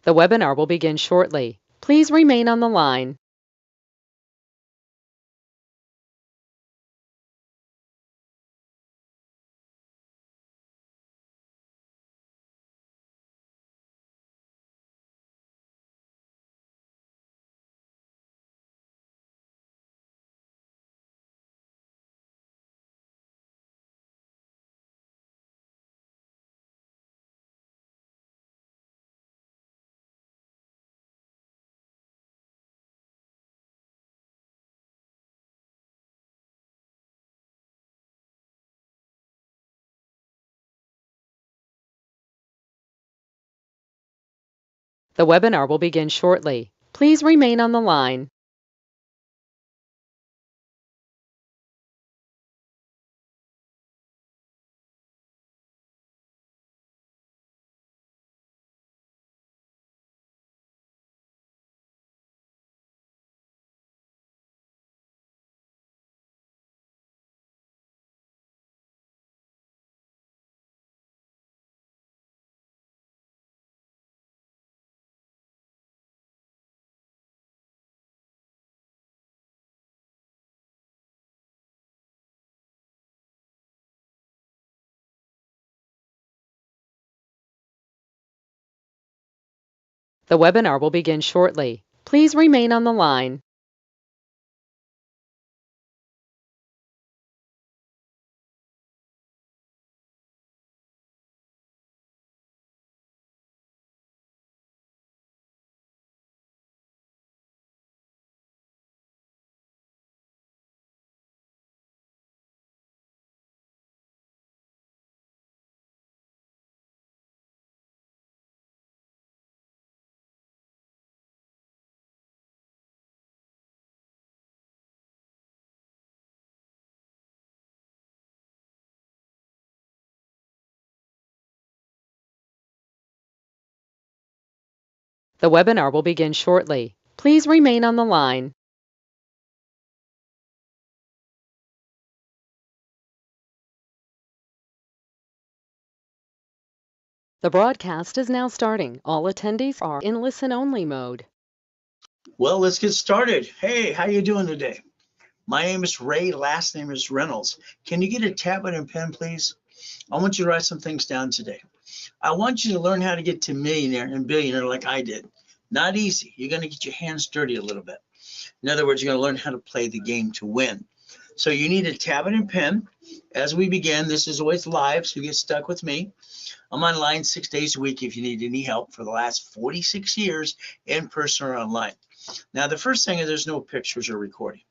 The webinar will begin shortly. Please remain on the line. The webinar will begin shortly. Please remain on the line. The webinar will begin shortly. Please remain on the line. The webinar will begin shortly. Please remain on the line. The broadcast is now starting. All attendees are in listen-only mode. Well, let's get started. Hey, how you doing today? My name is Ray, last name is Reynolds. Can you get a tablet and pen, please? I want you to write some things down today. I want you to learn how to get to millionaire and billionaire like I did. Not easy. You're going to get your hands dirty a little bit. In other words, you're going to learn how to play the game to win. So you need a tablet and pen. As we begin, this is always live, so you get stuck with me. I'm online 6 days a week if you need any help for the last 46 years, in person or online. Now, the first thing is there's no pictures or recording.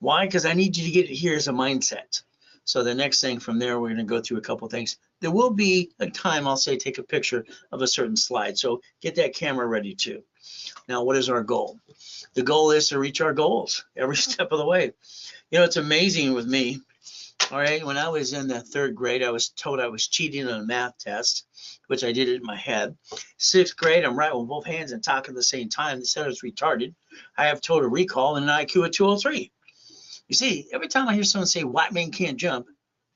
Why? Because I need you to get it here as a mindset. So the next thing from there, we're going to go through a couple things. There will be a time I'll say take a picture of a certain slide. So get that camera ready too. Now, what is our goal? The goal is to reach our goals every step of the way. You know, it's amazing with me. All right, when I was in the 3rd grade, I was told I was cheating on a math test, which I did it in my head. 6th grade, I'm writing with both hands and talking at the same time. They said I was retarded. I have total recall and an IQ of 203. You see, every time I hear someone say white man can't jump,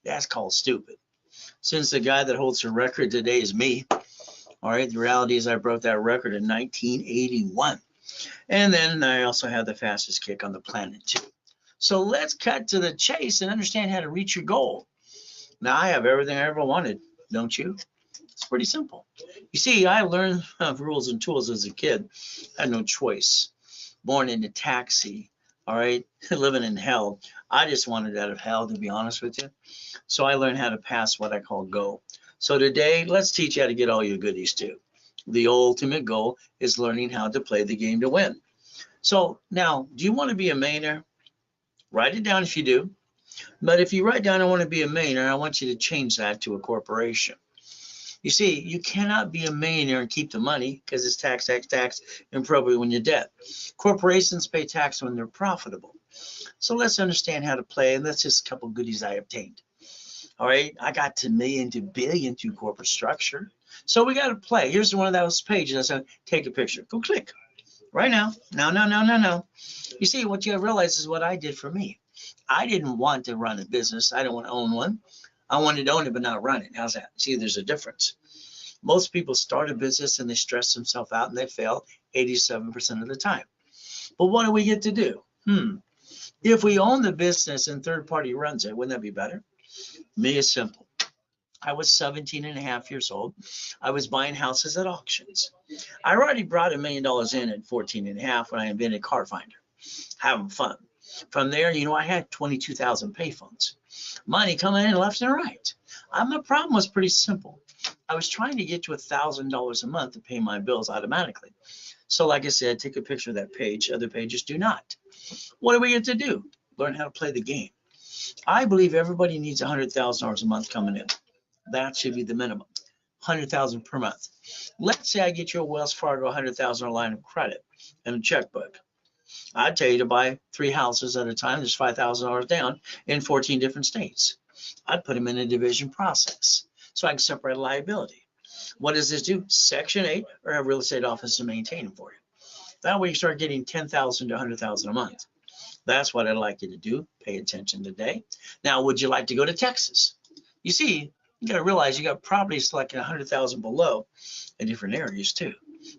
that's called stupid. Since the guy that holds the record today is me, all right, the reality is I broke that record in 1981. And then I also have the fastest kick on the planet too. So let's cut to the chase and understand how to reach your goal. Now, I have everything I ever wanted, don't you? It's pretty simple. You see, I learned rules and tools as a kid. I had no choice. Born in a taxi, all right, living in hell. I just wanted out of hell, to be honest with you. So I learned how to pass what I call go. So today, let's teach you how to get all your goodies too. The ultimate goal is learning how to play the game to win. So now, do you want to be a millionaire? Write it down if you do. But if you write down I want to be a millionaire, I want you to change that to a corporation. You see, you cannot be a millionaire and keep the money because it's tax, tax, tax, and probably when you're dead. Corporations pay tax when they're profitable. So let's understand how to play, and that's just a couple of goodies I obtained. All right, I got to million to billion through corporate structure. So we got to play. Here's one of those pages. I said, take a picture. Go click. Right now. No. You see, what you realize is what I did for me. I didn't want to run a business. I don't want to own one. I wanted to own it, but not run it. How's that? See, there's a difference. Most people start a business and they stress themselves out and they fail 87% of the time. But what do we get to do? If we own the business and third party runs it, wouldn't that be better? Me, it's simple. I was 17 and a half years old. I was buying houses at auctions. I already brought $1 million in at 14 and a half when I invented Car Finder, having fun. From there, I had 22,000 payphones. Money coming in left and right. My problem was pretty simple. I was trying to get to $1,000 a month to pay my bills automatically. So like I said, take a picture of that page. Other pages do not. What do we get to do? Learn how to play the game. I believe everybody needs $100,000 a month coming in. That should be the minimum. 100,000 per month. Let's say I get you a Wells Fargo $100,000 line of credit and a checkbook. I'd tell you to buy 3 houses at a time. There's $5,000 down in 14 different states. I'd put them in a division process so I can separate a liability. What does this do? Section 8 or have real estate office to maintain them for you. That way you start getting 10,000 to 100,000 a month. That's what I'd like you to do. Pay attention today. Now, would you like to go to Texas? You see, you got to realize you got properties like 100,000 below in different areas too.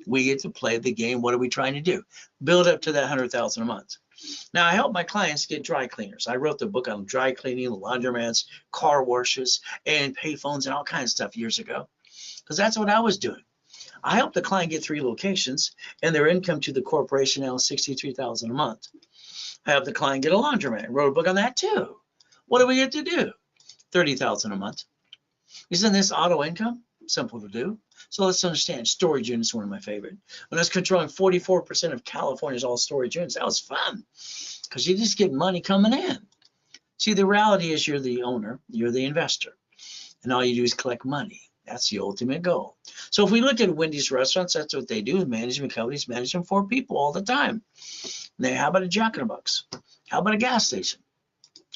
We get to play the game. What are we trying to do? Build up to that 100,000 a month. Now, I help my clients get dry cleaners. I wrote the book on dry cleaning, laundromats, car washes, and payphones and all kinds of stuff years ago, because that's what I was doing. I helped the client get 3 locations, and their income to the corporation now is $63,000 a month. I helped the client get a laundromat. I wrote a book on that too. What do we get to do? $30,000 a month. Isn't this auto income? Simple to do. So let's understand, storage units are one of my favorite. When I was controlling 44% of California's all storage units, that was fun because you just get money coming in. See, the reality is you're the owner, you're the investor, and all you do is collect money. That's the ultimate goal. So if we look at Wendy's restaurants, that's what they do. Management companies manage them for people all the time. Now, how about a Jack in the Box? How about a gas station?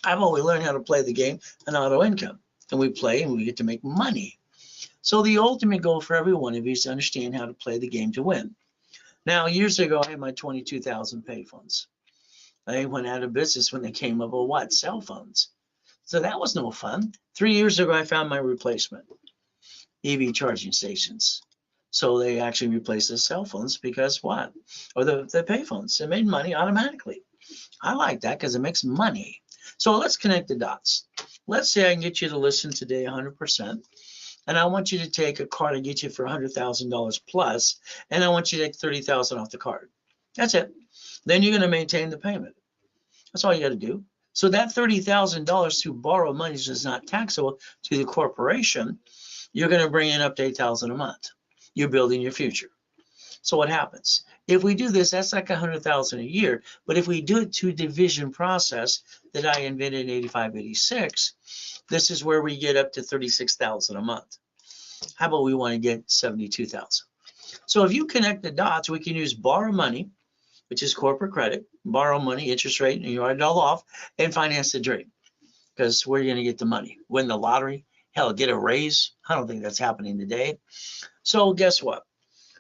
I've always learned how to play the game and auto income. And we play and we get to make money. So the ultimate goal for every one of you is to understand how to play the game to win. Now, years ago, I had my 22,000 payphones. They went out of business when they came up with what? Cell phones. So that was no fun. 3 years ago, I found my replacement, EV charging stations. So they actually replaced the cell phones because what? Or the payphones. It made money automatically. I like that because it makes money. So let's connect the dots. Let's say I can get you to listen today 100%. And I want you to take a card and get you for $100,000 plus, and I want you to take $30,000 off the card. That's it. Then you're going to maintain the payment. That's all you got to do. So that $30,000 to borrow money is not taxable to the corporation. You're going to bring in up to $8,000 a month. You're building your future. So what happens? If we do this, that's like $100,000 a year. But if we do it to division process that I invented in 85, 86, this is where we get up to $36,000 a month. How about we want to get $72,000? So if you connect the dots, we can use borrow money, which is corporate credit, borrow money, interest rate, and you write it all off, and finance the dream. Because where are you going to get the money? Win the lottery? Hell, get a raise? I don't think that's happening today. So guess what?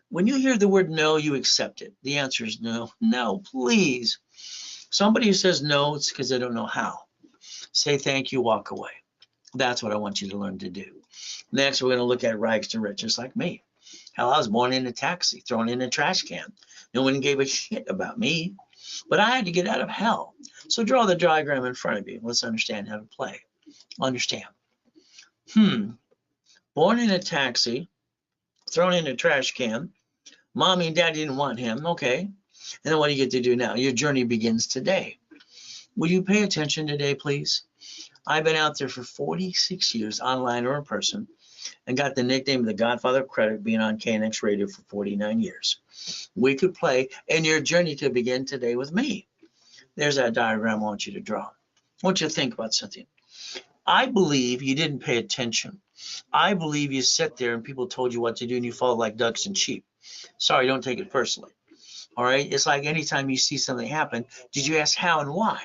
When you hear the word no, you accept it. The answer is no. No, please. Somebody who says no, it's because they don't know how. Say thank you, walk away. That's what I want you to learn to do. Next, we're going to look at rags to riches like me. Hell, I was born in a taxi, thrown in a trash can. No one gave a shit about me, but I had to get out of hell. So draw the diagram in front of you. Let's understand how to play. Understand. Born in a taxi, thrown in a trash can. Mommy and Daddy didn't want him. Okay. And then what do you get to do now? Your journey begins today. Will you pay attention today, please? I've been out there for 46 years, online or in person, and got the nickname of the Godfather of Credit, being on KNX Radio for 49 years. We could play, and your journey could begin today with me. There's that diagram I want you to draw. I want you to think about something. I believe you didn't pay attention. I believe you sat there and people told you what to do and you followed like ducks and sheep. Sorry, don't take it personally. All right? It's like anytime you see something happen, did you ask how and why?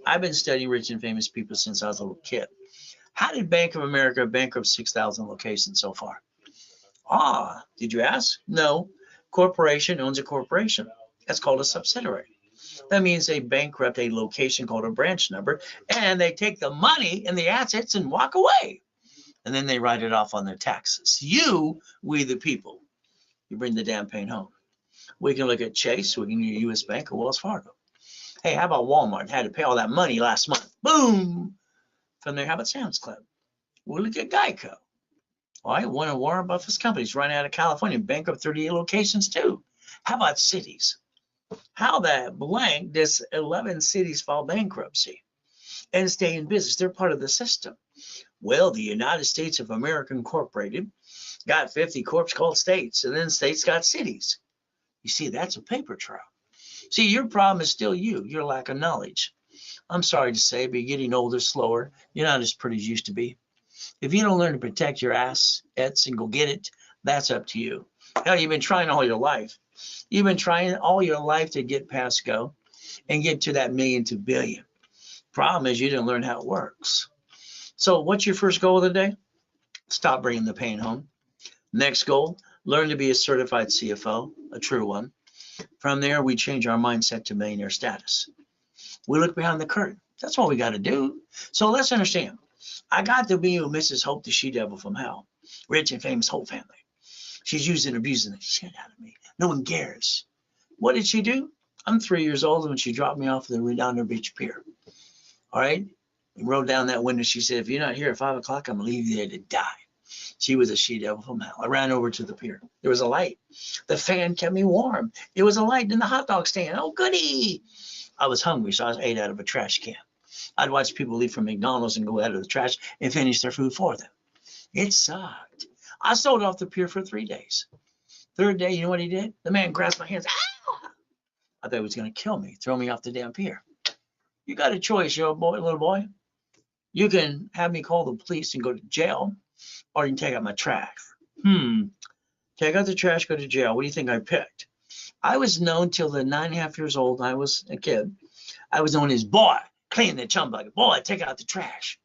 I've been studying rich and famous people since I was a little kid. How did Bank of America bankrupt 6,000 locations so far? Did you ask? No. Corporation owns a corporation. That's called a subsidiary. That means they bankrupt a location called a branch number, and they take the money and the assets and walk away. and then they write it off on their taxes. We the people, you bring the damn pain home. We can look at Chase, we can use US Bank or Wells Fargo. Hey, how about Walmart? Had to pay all that money last month. Boom! From there, how about Sam's Club? We'll look at Geico. All right, one of Warren Buffett's companies running out of California, bankrupt 38 locations too. How about cities? How the blank does 11 cities file bankruptcy and stay in business? They're part of the system. Well, the United States of America Incorporated got 50 corps called states, and then states got cities. You see, that's a paper trail. See, your problem is still your lack of knowledge. I'm sorry to say, but you're getting older, slower. You're not as pretty as you used to be. If you don't learn to protect your assets and go get it, that's up to you. Hell, you've been trying all your life. You've been trying all your life to get past go and get to that million to billion. Problem is you didn't learn how it works. So what's your first goal of the day? Stop bringing the pain home. Next goal, learn to be a certified CFO, a true one. From there, we change our mindset to millionaire status. We look behind the curtain. That's what we got to do. So let's understand. I got to be with Mrs. Hope, the she-devil from hell. Rich and famous Hope family. She's using and abusing the shit out of me. No one cares. What did she do? I'm 3 years old when she dropped me off at the Redondo Beach Pier. All right? And rolled down that window. She said, if you're not here at 5 o'clock, I'm going to leave you there to die. She was a she-devil from hell. I ran over to the pier. There was a light. The fan kept me warm. There was a light in the hot dog stand. Oh, goody. I was hungry, so I ate out of a trash can. I'd watch people leave from McDonald's and go out of the trash and finish their food for them. It sucked. I sold off the pier for 3 days. Third day, you know what he did? The man grasped my hands. Ow! I thought he was going to kill me, throw me off the damn pier. You got a choice, little boy. You can have me call the police and go to jail, or you can take out my trash. Take out the trash, go to jail. What do you think I picked? I was known till the 9.5 years old. I was a kid. I was known as boy, clean the chum bucket. Boy, take out the trash.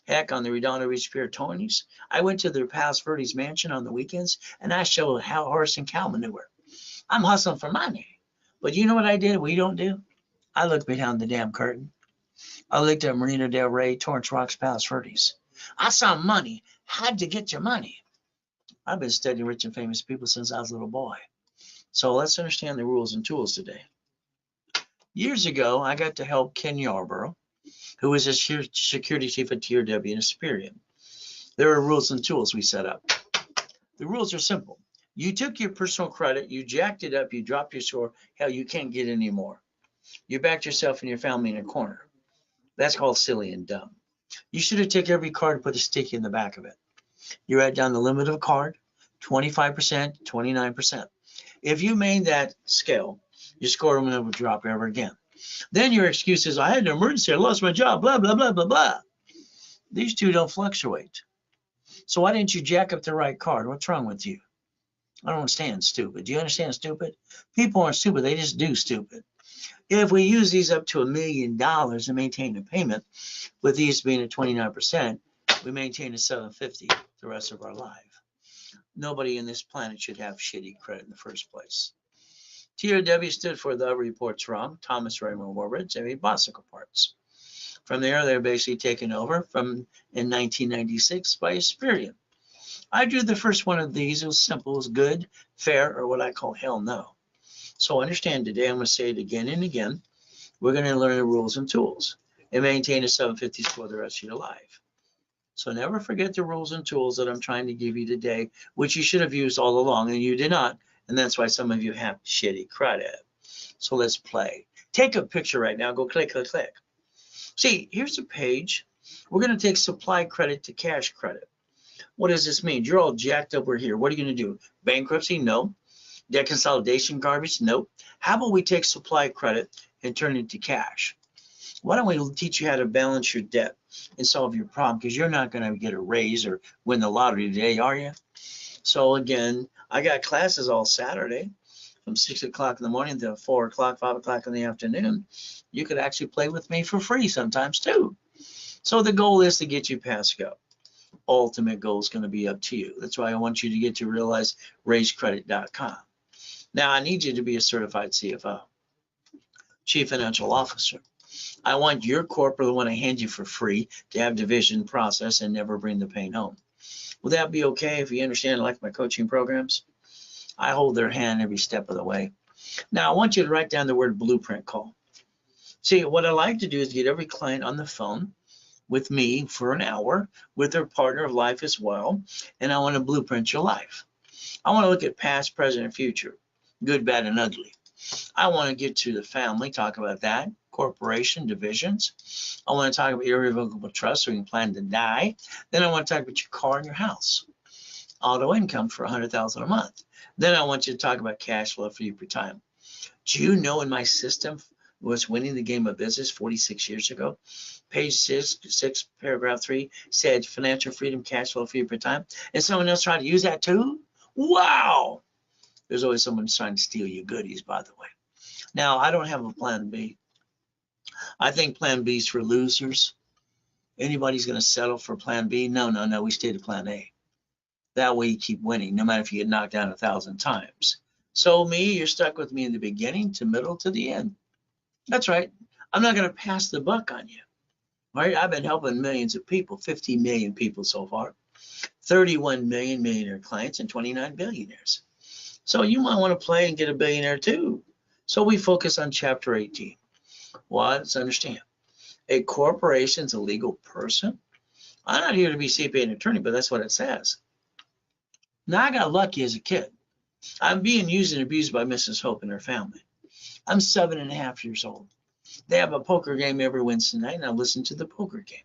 Heck, on the Redondo Beach Pier 20s, I went to their Palos Verdes mansion on the weekends, and I showed how horse and cow manure. I'm hustling for money. But you know what I did? We don't do? I looked behind the damn curtain. I looked at Marina Del Rey, Torrance Rocks, Palos Verdes. I saw money. How'd you get your money? I've been studying rich and famous people since I was a little boy. So let's understand the rules and tools today. Years ago, I got to help Ken Yarborough, who was a security chief at TRW and a Superior. There are rules and tools we set up. The rules are simple. You took your personal credit, you jacked it up, you dropped your score. Hell, you can't get any more. You backed yourself and your family in a corner. That's called silly and dumb. You should have taken every card and put a sticky in the back of it. You write down the limit of a card, 25%, 29%. If you made that scale, your score will never drop ever again. Then your excuse is, I had an emergency, I lost my job, blah, blah, blah, blah, blah. These two don't fluctuate. So why didn't you jack up the right card? What's wrong with you? I don't understand stupid. Do you understand stupid? People aren't stupid, they just do stupid. If we use these up to $1 million and maintain a payment, with these being at 29%, we maintain a 750 the rest of our life. Nobody in this planet should have shitty credit in the first place. TRW stood for The Report's Wrong, Thomas Raymond Warbridge, and Bosicle Parts. From there, they're basically taken over in 1996 by Experian. I drew the first one of these. It was simple, it was good, fair, or what I call hell no. So understand today, I'm going to say it again and again. We're going to learn the rules and tools and maintain a 750 score the rest of your life. So never forget the rules and tools that I'm trying to give you today, which you should have used all along, and you did not. And that's why some of you have shitty credit. So let's play. Take a picture right now. Go click, click, click. See, here's a page. We're going to take supply credit to cash credit. What does this mean? You're all jacked up. We're here. What are you going to do? Bankruptcy? No. Debt consolidation garbage? Nope. How about we take supply credit and turn it into cash? Why don't we teach you how to balance your debt and solve your problem? Because you're not going to get a raise or win the lottery today, are you? So again, I got classes all Saturday from 6 o'clock in the morning to 4 o'clock, 5 o'clock in the afternoon. You could actually play with me for free sometimes too. So the goal is to get you past go. Ultimate goal is going to be up to you. That's why I want you to get to realize raisecredit.com. Now I need you to be a certified CFO, Chief Financial Officer. I want your corporate, the one I hand you for free, to have division process and never bring the pain home. Will that be okay if you understand like my coaching programs? I hold their hand every step of the way. Now, I want you to write down the word blueprint call. See, what I like to do is get every client on the phone with me for an hour, with their partner of life as well, and I want to blueprint your life. I want to look at past, present, and future, good, bad, and ugly. I want to get to the family, talk about that, corporation, divisions. I want to talk about irrevocable trust so you can plan to die. Then I want to talk about your car and your house, auto income for $100,000 a month. Then I want you to talk about cash flow for your retirement. Do you know in my system was winning the game of business 46 years ago? Page 6, paragraph 3 said financial freedom, cash flow for your retirement. And someone else tried to use that too? Wow. There's always someone trying to steal your goodies, by the way. Now, I don't have a plan B. I think plan B is for losers. Anybody's going to settle for plan B? No, no, no. We stay to plan A. That way you keep winning, no matter if you get knocked down 1,000 times. So me, you're stuck with me in the beginning to middle to the end. That's right. I'm not going to pass the buck on you. All right. I've been helping millions of people, 50 million people so far, 31 million millionaire clients, and 29 billionaires. So you might want to play and get a billionaire too. So we focus on chapter 18. Well, let's understand. A corporation is a legal person. I'm not here to be CPA and attorney, but that's what it says. Now, I got lucky as a kid. I'm being used and abused by Mrs. Hope and her family. I'm 7.5 years old. They have a poker game every Wednesday night, and I listen to the poker game.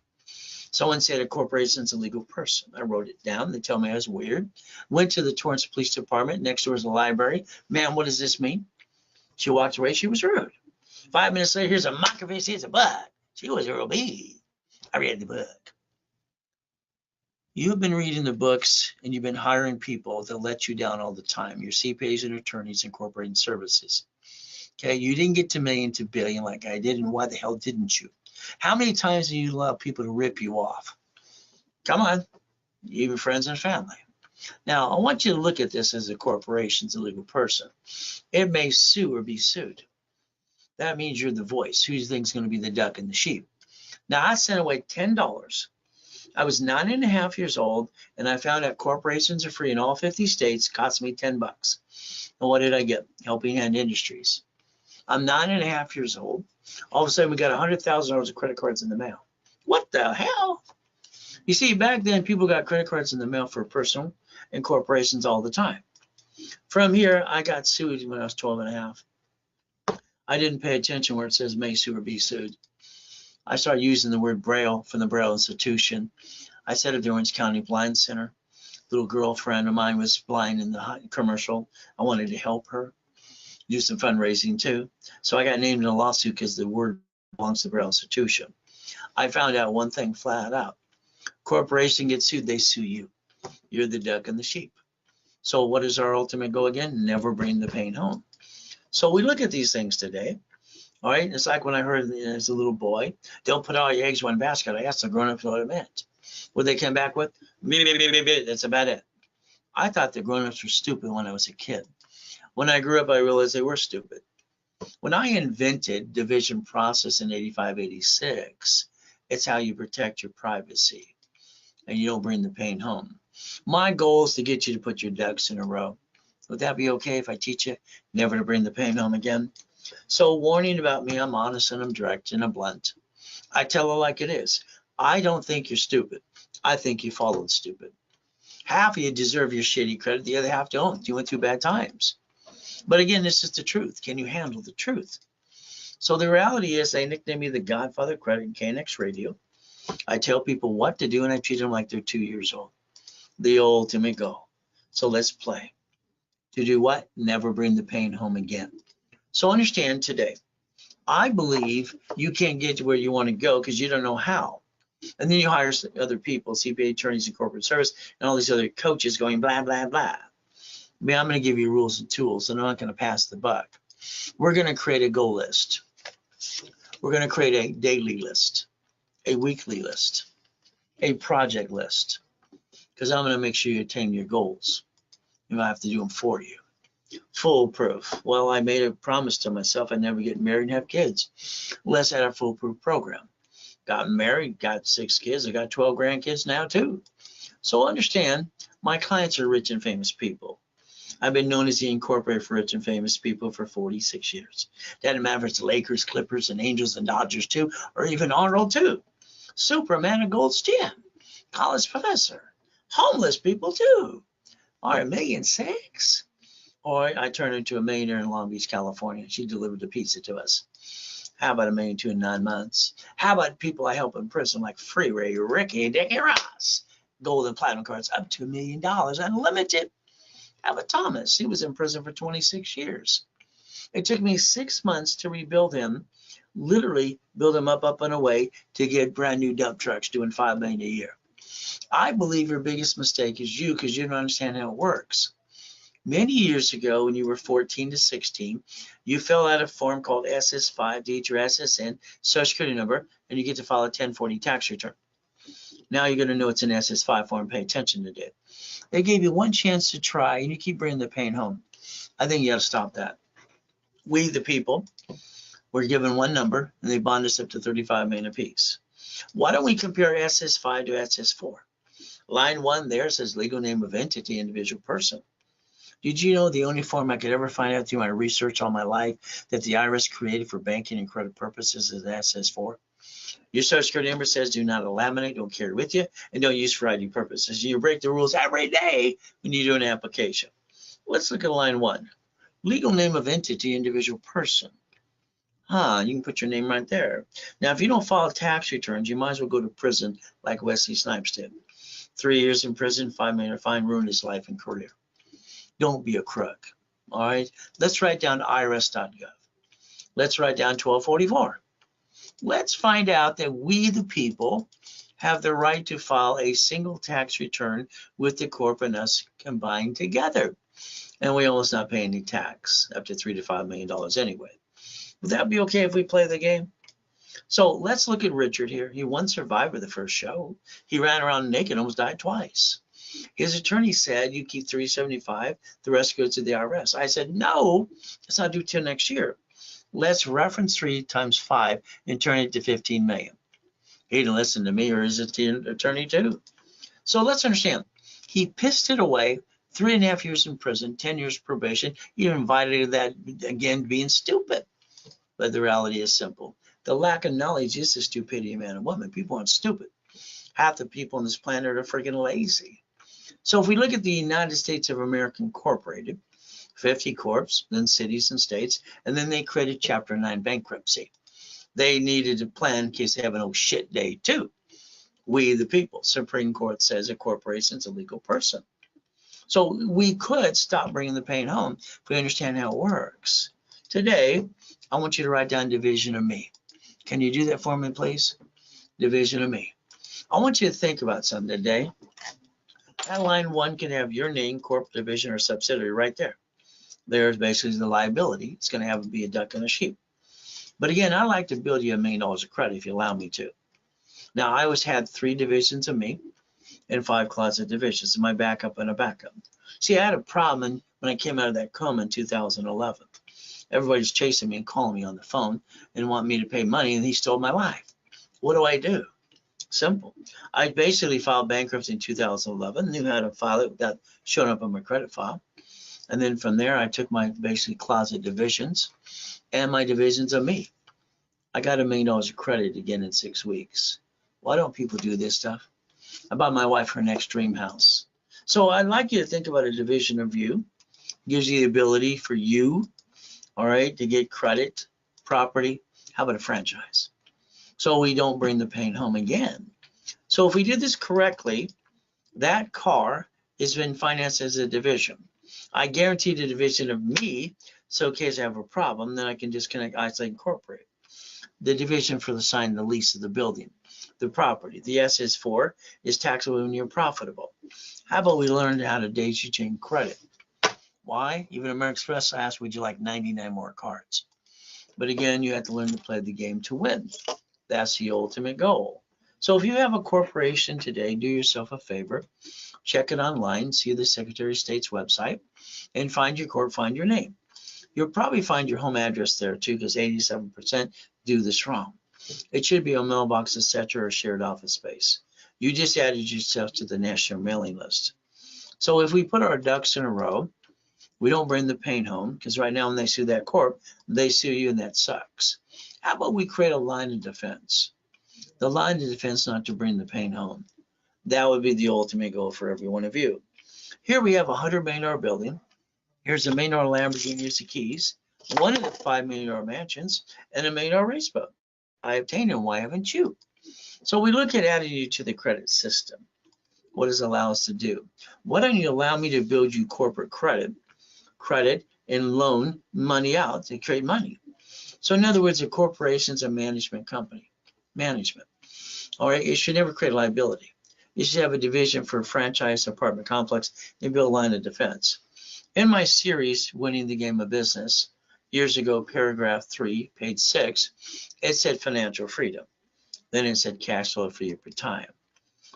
Someone said a corporation is a legal person. I wrote it down. They tell me I was weird. Went to the Torrance Police Department. Next door is a library. Ma'am, what does this mean? She walked away. She was rude. 5 minutes later, here's a microfiche. Here's a bug. She was real big. I read the book. You've been reading the books and you've been hiring people that let you down all the time. Your CPAs and attorneys incorporating services. Okay, you didn't get to million to billion like I did, and why the hell didn't you? How many times do you allow people to rip you off? Come on, even friends and family. Now, I want you to look at this as a corporation, as a legal person. It may sue or be sued. That means you're the voice. Who do you think is going to be the duck and the sheep? Now, I sent away $10. I was 9.5 years old, and I found out corporations are free in all 50 states. Cost me $10. And what did I get? Helping Hand Industries. I'm 9.5 years old. All of a sudden, we got $100,000 of credit cards in the mail. What the hell? You see, back then, people got credit cards in the mail for personal and corporations all the time. From here, I got sued when I was 12.5. I didn't pay attention where it says may sue or be sued. I started using the word Braille from the Braille Institution. I set up the Orange County Blind Center. Little girlfriend of mine was blind in the commercial. I wanted to help her, do some fundraising too. So I got named in a lawsuit because the word belongs to the Braille Institution. I found out one thing flat out. Corporation gets sued, they sue you. You're the duck and the sheep. So what is our ultimate goal again? Never bring the pain home. So we look at these things today. All right, it's like when I heard as a little boy, don't put all your eggs in one basket. I asked the grown-ups what it meant. What they came back with? That's about it. I thought the grown-ups were stupid when I was a kid. When I grew up, I realized they were stupid. When I invented division process in 85, 86, it's how you protect your privacy and you don't bring the pain home. My goal is to get you to put your ducks in a row. Would that be okay if I teach you never to bring the pain home again? So warning about me, I'm honest and I'm direct and I'm blunt. I tell it like it is. I don't think you're stupid. I think you followed stupid. Half of you deserve your shitty credit. The other half don't. You went through bad times. But again, this is the truth. Can you handle the truth? So the reality is they nickname me the Godfather Credit in KNX Radio. I tell people what to do and I treat them like they're 2 years old. The ultimate goal. So let's play. To do what? Never bring the pain home again. So understand today, I believe you can't get to where you want to go because you don't know how. And then you hire other people, CPA attorneys and corporate service, and all these other coaches going blah, blah, blah. I mean, I'm going to give you rules and tools, and I'm not going to pass the buck. We're going to create a goal list. We're going to create a daily list, a weekly list, a project list, because I'm going to make sure you attain your goals. You might have to do them for you. Foolproof. Well, I made a promise to myself I'd never get married and have kids. Let's have a foolproof program. Got married, got 6 kids. I got 12 grandkids now too. So understand, my clients are rich and famous people. I've been known as the incorporator for rich and famous people for 46 years. Doesn't matter if it's Lakers, Clippers, and Angels and Dodgers too, or even Arnold too. Superman and Gold's Gym, college professor, homeless people too. All right, $1,600,000. Or I turned into a millionaire in Long Beach, California. She delivered the pizza to us. How about $1,200,000 in 9 months? How about people I help in prison like Freeway, Ricky, and Dickie Ross? Gold and platinum cards up to $1 million, unlimited. How about Thomas? He was in prison for 26 years. It took me 6 months to rebuild him, literally build him up and away to get brand new dump trucks doing $5 million a year. I believe your biggest mistake is you because you don't understand how it works. Many years ago, when you were 14 to 16, you fill out a form called SS5 to get your SSN, Social Security number, and you get to file a 1040 tax return. Now you're going to know it's an SS5 form. Pay attention to it. They gave you one chance to try, and you keep bringing the pain home. I think you got to stop that. We, the people, were given one number, and they bond us up to $35 million apiece. Why don't we compare SS5 to SS4? Line 1 there says legal name of entity, individual person. Did you know the only form I could ever find out through my research all my life that the IRS created for banking and credit purposes is SS4? Your Social Security number says do not laminate, don't carry with you, and don't use for ID purposes. You break the rules every day when you do an application. Let's look at line 1. Legal name of entity, individual person. You can put your name right there. Now, if you don't file tax returns, you might as well go to prison like Wesley Snipes did. 3 years in prison, $5 million fine, ruined his life and career. Don't be a crook. All right. Let's write down irs.gov. Let's write down 1244. Let's find out that we, the people, have the right to file a single tax return with the corp and us combined together. And we almost not pay any tax, up to $3 to $5 million anyway. Would that be okay if we play the game? So let's look at Richard here. He won Survivor the first show. He ran around naked, almost died twice. His attorney said, you keep $375, the rest goes to the IRS. I said, no, it's not due till next year. Let's reference 3 times 5 and turn it to 15 million. He didn't listen to me, or his attorney too. So let's understand. He pissed it away, 3.5 years in prison, 10 years probation. He invited that, again, being stupid. But the reality is simple. The lack of knowledge is the stupidity of man and woman. People aren't stupid. Half the people on this planet are freaking lazy. So if we look at the United States of America Incorporated, 50 corps, then cities and states, and then they created Chapter 9 bankruptcy. They needed a plan in case they have an oh shit day too. We, the people, Supreme Court says a corporation is a legal person. So we could stop bringing the pain home if we understand how it works. Today, I want you to write down division of me. Can you do that for me, please? Division of me. I want you to think about something today. That line 1 can have your name, corp, division, or subsidiary right there. There's basically the liability. It's going to have to be a duck and a sheep. But again, I like to build you $1 million of credit if you allow me to. Now, I always had 3 divisions of me and 5 closet divisions, my backup and a backup. See, I had a problem when I came out of that coma in 2011. Everybody's chasing me and calling me on the phone and want me to pay money, and he stole my life. What do? Simple. I basically filed bankruptcy in 2011, knew how to file it without showing up on my credit file. And then from there, I took my basically closet divisions and my divisions of me. I got $1 million of credit again in 6 weeks. Why don't people do this stuff? I bought my wife her next dream house. So I'd like you to think about a division of you. Gives you the ability for you, all right, to get credit, property. How about a franchise? So we don't bring the pain home again. So if we do this correctly, that car has been financed as a division. I guarantee the division of me, so in case I have a problem, then I can disconnect, isolate, incorporate. The division for the sign, the lease of the building, the property. The SS4 is taxable when you're profitable. How about we learn how to daisy chain credit? Why? Even American Express asked, would you like 99 more cards? But again, you have to learn to play the game to win. That's the ultimate goal. So if you have a corporation today, do yourself a favor. Check it online, see the Secretary of State's website, and find your corp, find your name. You'll probably find your home address there too, because 87% do this wrong. It should be a mailbox, etc., or shared office space. You just added yourself to the national mailing list. So if we put our ducks in a row, we don't bring the pain home, because right now when they sue that corp, they sue you, and that sucks. How about we create a line of defense? The line of defense not to bring the pain home. That would be the ultimate goal for every one of you. Here we have a $100 million building. Here's a $1 million Lamborghini, here's the keys. One of the $5 million mansions, and a $1 million race boat. I obtained them, why haven't you? So we look at adding you to the credit system. What does it allow us to do? Why don't you allow me to build you corporate credit and loan money out to create money? So in other words, a corporation's a management company. Management. All right, it should never create liability. You should have a division for a franchise apartment complex and build a line of defense. In my series, Winning the Game of Business, years ago, paragraph 3, page 6, it said financial freedom. Then it said cash flow for your time.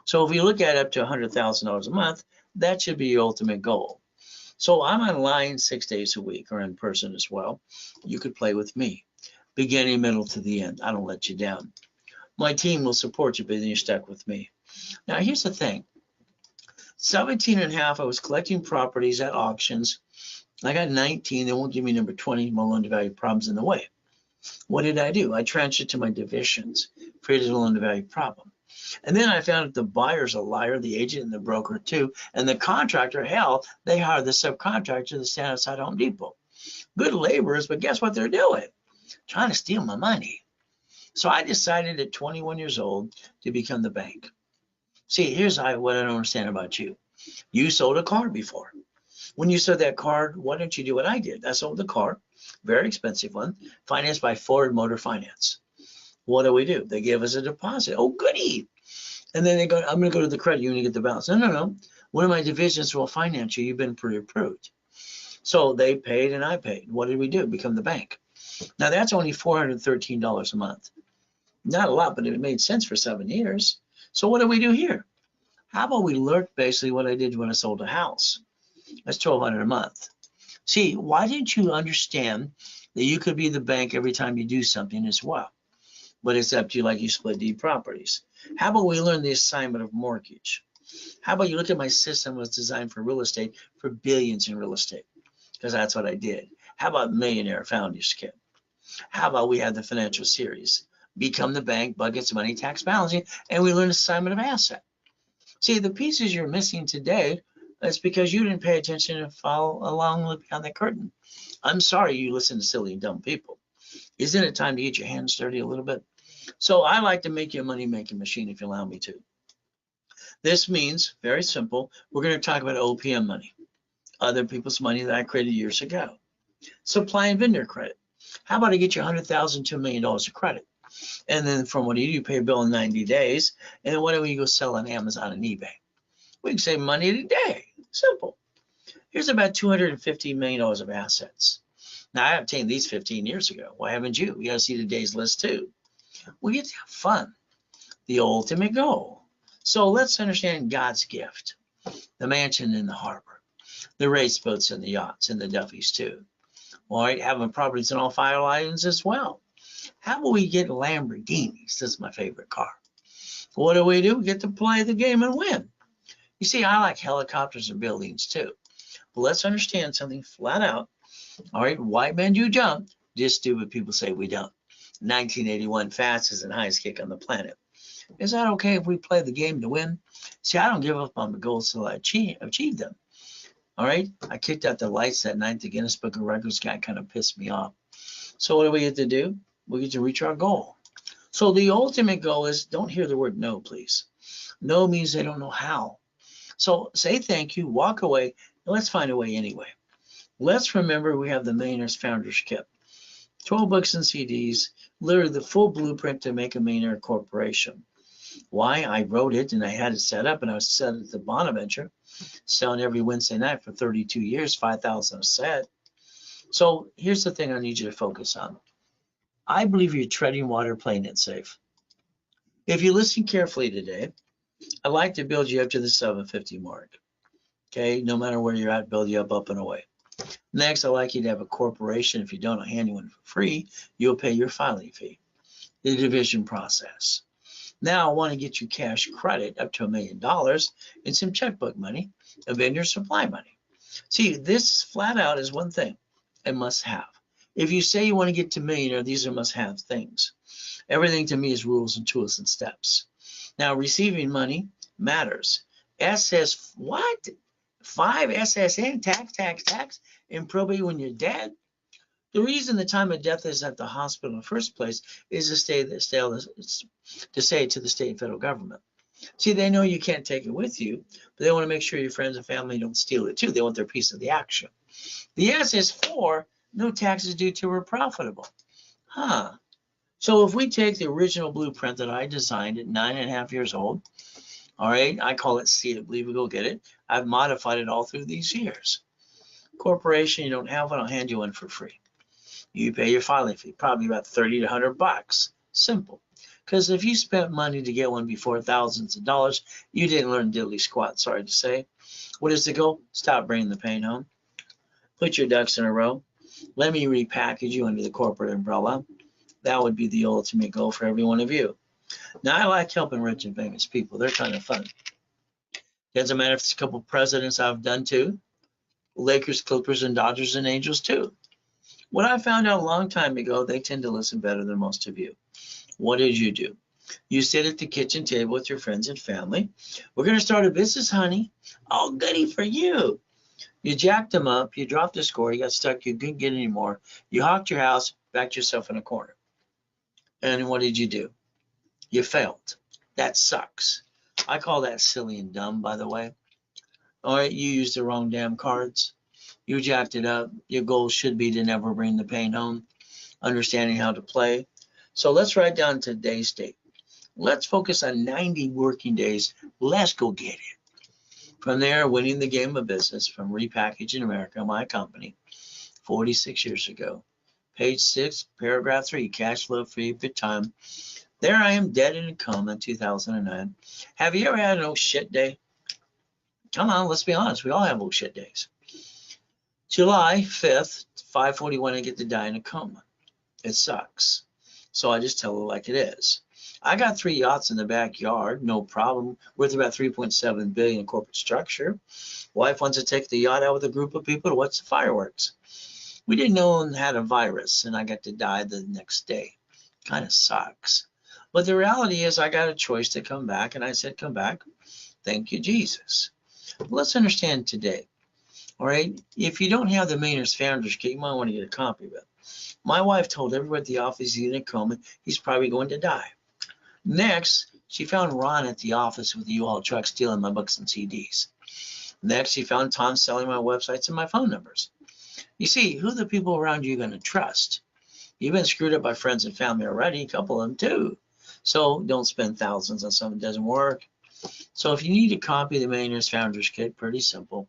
So if we look at up to $100,000 a month, that should be your ultimate goal. So I'm online 6 days a week or in person as well. You could play with me, beginning, middle to the end. I don't let you down. My team will support you, but then you're stuck with me. Now, here's the thing. 17 and a half, I was collecting properties at auctions. I got 19. They won't give me number 20. My loan to value problems in the way. What did I do? I transferred to my divisions, created a loan to value problem. And then I found out the buyer's a liar, the agent and the broker too, and the contractor, hell, they hire the subcontractor to stand outside Home Depot. Good laborers, but guess what they're doing? Trying to steal my money. So I decided at 21 years old to become the bank. See, here's what I don't understand about you. You sold a car before. When you sold that car, why don't you do what I did? I sold the car, very expensive one, financed by Ford Motor Finance. What do? They gave us a deposit. Oh, goody. And then they go, I'm going to go to the credit union and get the balance. No. One of my divisions will finance you. You've been pre-approved. So they paid and I paid. What did we do? Become the bank. Now that's only $413 a month. Not a lot, but it made sense for 7 years. So what do we do here? How about we learn basically what I did when I sold a house? That's $1,200 a month. See, why didn't you understand that you could be the bank every time you do something as well? But it's up to you, like you split deed properties. How about we learn the assignment of mortgage? How about you look at my system was designed for real estate, for billions in real estate, because that's what I did. How about Millionaire Founders Kit? How about we have the financial series? Become the bank, buckets, money, tax balancing, and we learn assignment of asset. See, the pieces you're missing today, that's because you didn't pay attention and follow along behind the curtain. I'm sorry you listen to silly and dumb people. Isn't it time to get your hands dirty a little bit? So I like to make you a money-making machine if you allow me to. This means, very simple, we're going to talk about OPM money, other people's money that I created years ago. Supply and vendor credit. How about I get you $100,000 to $1 million of credit? And then from what you pay a bill in 90 days, and then why don't we go sell on Amazon and eBay? We can save money today. Simple. Here's about $250 million of assets. Now, I obtained these 15 years ago. Why haven't you? You got to see today's list too. We get to have fun, the ultimate goal. So let's understand God's gift, the mansion in the harbor, the race boats and the yachts and the Duffys too. All right, having properties in all 5 islands as well. How about we get Lamborghinis? This is my favorite car. What do? We get to play the game and win. You see, I like helicopters and buildings too. But let's understand something flat out. All right, white men do jump, just stupid people say we don't. 1981, fastest and highest kick on the planet. Is that okay if we play the game to win? See, I don't give up on the goals till I achieve them. All right, I kicked out the lights that night. The Guinness Book of Records guy kind of pissed me off. So what do we get to do? We get to reach our goal. So the ultimate goal is, don't hear the word no, please. No means they don't know how. So say thank you, walk away, and let's find a way anyway. Let's remember we have the Millionaire's Founders Kit. 12 books and CDs, literally the full blueprint to make a millionaire corporation. Why? I wrote it and I had it set up, and I was set at the Bonaventure, selling every Wednesday night for 32 years, 5,000 a set. So here's the thing I need you to focus on. I believe you're treading water, playing it safe. If you listen carefully today, I'd like to build you up to the 750 mark. Okay, no matter where you're at, build you up and away. Next, I'd like you to have a corporation. If you don't, I'll hand you one for free. You'll pay your filing fee. The division process. Now I want to get you cash credit up to $1 million and some checkbook money, a vendor supply money. See, this flat out is one thing, a must have. If you say you want to get to millionaire, these are must have things. Everything to me is rules and tools and steps. Now, receiving money matters. SS, what? 5 SSN, tax, and probate when you're dead? The reason the time of death is at the hospital in the first place is to say to the state and federal government. See, they know you can't take it with you, but they want to make sure your friends and family don't steal it too. They want their piece of the action. The SS4, no taxes due till we're profitable. Huh. So if we take the original blueprint that I designed at 9.5 years old, all right, I call it See It, Believe It, Go Get It. I've modified it all through these years. Corporation, you don't have one, I'll hand you one for free. You pay your filing fee, probably about 30 to 100 bucks. Simple. Because if you spent money to get one before, thousands of dollars, you didn't learn diddly squat, sorry to say. What is the goal? Stop bringing the pain home. Put your ducks in a row. Let me repackage you under the corporate umbrella. That would be the ultimate goal for every one of you. Now, I like helping rich and famous people. They're kind of fun. Doesn't matter if it's a couple presidents I've done too. Lakers, Clippers, and Dodgers and Angels too. What I found out a long time ago, they tend to listen better than most of you. What did you do? You sit at the kitchen table with your friends and family. We're going to start a business, honey. Oh, goody for you. You jacked them up. You dropped the score. You got stuck. You couldn't get any more. You hawked your house, backed yourself in a corner. And what did you do? You failed. That sucks. I call that silly and dumb, by the way. All right, you used the wrong damn cards. You jacked it up. Your goal should be to never bring the pain home. Understanding how to play. So let's write down today's date. Let's focus on 90 working days. Let's go get it. From there, winning the game of business from Repackaging America, my company, 46 years ago. Page 6, paragraph 3, cash flow free for time. There I am, dead in a coma in 2009. Have you ever had an oh shit day? Come on, let's be honest. We all have oh shit days. July 5th, 5:41, I get to die in a coma. It sucks. So I just tell it like it is. I got 3 yachts in the backyard, no problem, worth about 3.7 billion in corporate structure. Wife wants to take the yacht out with a group of people to watch the fireworks. We didn't know one had a virus, and I got to die the next day. Kind of sucks. But the reality is I got a choice to come back, and I said, come back. Thank you, Jesus. Well, let's understand today. All right, if you don't have the Millionaire's Founders Kit, you might want to get a copy of it. My wife told everybody at the office he's in a coma, he's probably going to die. Next, she found Ron at the office with the U-Haul truck stealing my books and CDs. Next, she found Tom selling my websites and my phone numbers. You see, who are the people around you going to trust? You've been screwed up by friends and family already, a couple of them too. So don't spend thousands on something that doesn't work. So if you need a copy of the Millionaire's Founders Kit, pretty simple.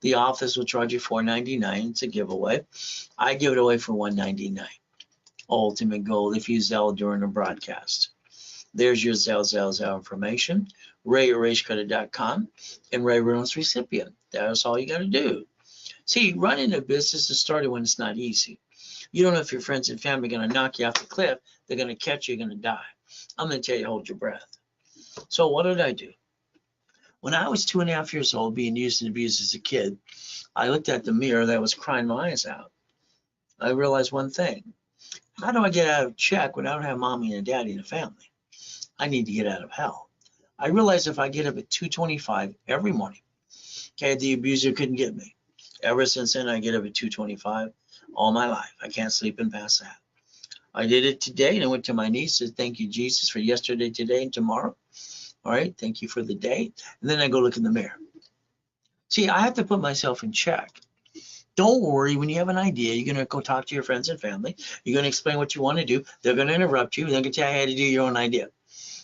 The office will charge you $4.99. It's a giveaway. I give it away for $1.99. Ultimate goal if you Zelle during a broadcast. There's your Zelle information. Ray@raycredit.com and Ray Reynolds recipient. That's all you got to do. See, running a business is started when it's not easy. You don't know if your friends and family are going to knock you off the cliff. They're going to catch you. You're going to die. I'm going to tell you, hold your breath. So what did I do? When I was 2.5 years old, being used and abused as a kid, I looked at the mirror that was crying my eyes out. I realized one thing. How do I get out of check when I don't have mommy and daddy and a family? I need to get out of hell. I realized if I get up at 2:25 every morning, okay, the abuser couldn't get me. Ever since then, I get up at 2:25 all my life. I can't sleep and pass that. I did it today, and I went to my niece and said, thank you, Jesus, for yesterday, today, and tomorrow. All right, thank you for the day. And then I go look in the mirror. See, I have to put myself in check. Don't worry, when you have an idea, you're going to go talk to your friends and family. You're going to explain what you want to do. They're going to interrupt you. They're going to tell you how to do your own idea.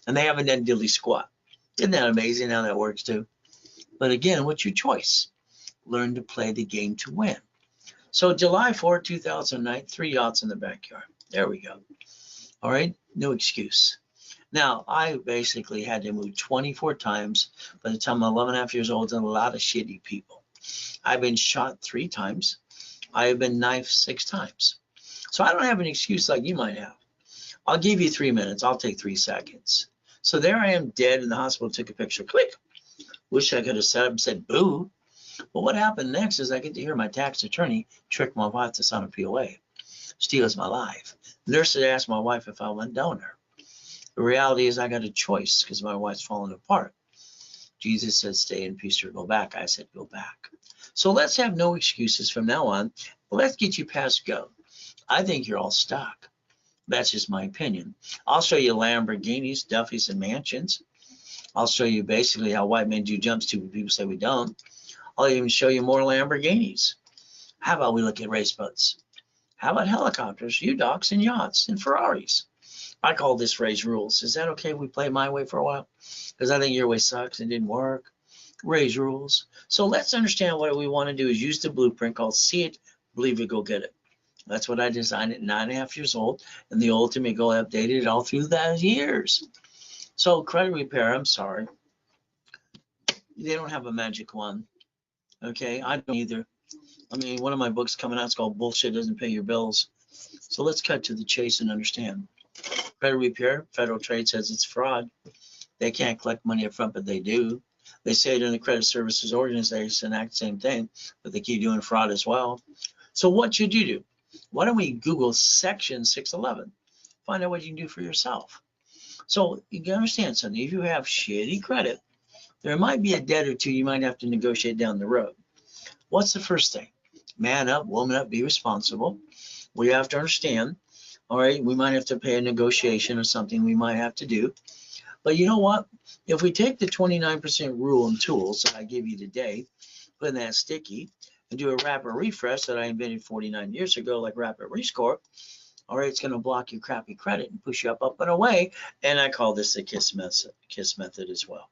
And they haven't done diddly squat. Isn't that amazing how that works too? But again, what's your choice? Learn to play the game to win. So July 4, 2009, 3 yachts in the backyard. There we go. All right, no excuse. Now, I basically had to move 24 times by the time I'm 11.5 years old and a lot of shitty people. I've been shot 3 times. I have been knifed 6 times. So I don't have an excuse like you might have. I'll give you 3 minutes. I'll take 3 seconds. So there I am dead in the hospital, took a picture, click. Wish I could have set up and said boo. But what happened next is I get to hear my tax attorney trick my wife to sign a POA. Steals my life. Nurse had asked my wife if I want donor. The reality is I got a choice because my wife's falling apart. Jesus said, stay in peace or go back. I said, go back. So let's have no excuses from now on. Let's get you past go. I think you're all stuck. That's just my opinion. I'll show you Lamborghinis, Duffys, and mansions. I'll show you basically how white men do jumps to when people say we don't. I'll even show you more Lamborghinis. How about we look at race boats? How about helicopters, U-Docks, and yachts, and Ferraris? I call this Ray's Rules. Is that okay if we play my way for a while? Because I think your way sucks and didn't work. Ray's Rules. So let's understand what we want to do is use the blueprint called See It, Believe It, Go Get It. That's what I designed at 9.5 years old, and the ultimate goal updated all through those years. So credit repair, I'm sorry. They don't have a magic wand. Okay, I don't either. I mean, one of my books coming out is called Bullshit Doesn't Pay Your Bills. So let's cut to the chase and understand. Credit repair, Federal Trade says it's fraud. They can't collect money up front, but they do. They say it in the Credit Services Organization, act the same thing, but they keep doing fraud as well. So what should you do? Why don't we Google Section 611? Find out what you can do for yourself. So you can understand something. If you have shitty credit, there might be a debt or two you might have to negotiate down the road. What's the first thing? Man up, woman up, be responsible. We have to understand, all right, we might have to pay a negotiation or something we might have to do. But you know what? If we take the 29% rule and tools that I give you today, put in that sticky, and do a rapid refresh that I invented 49 years ago, like Rapid Rescore, all right, it's going to block your crappy credit and push you up and away. And I call this the KISS method as well.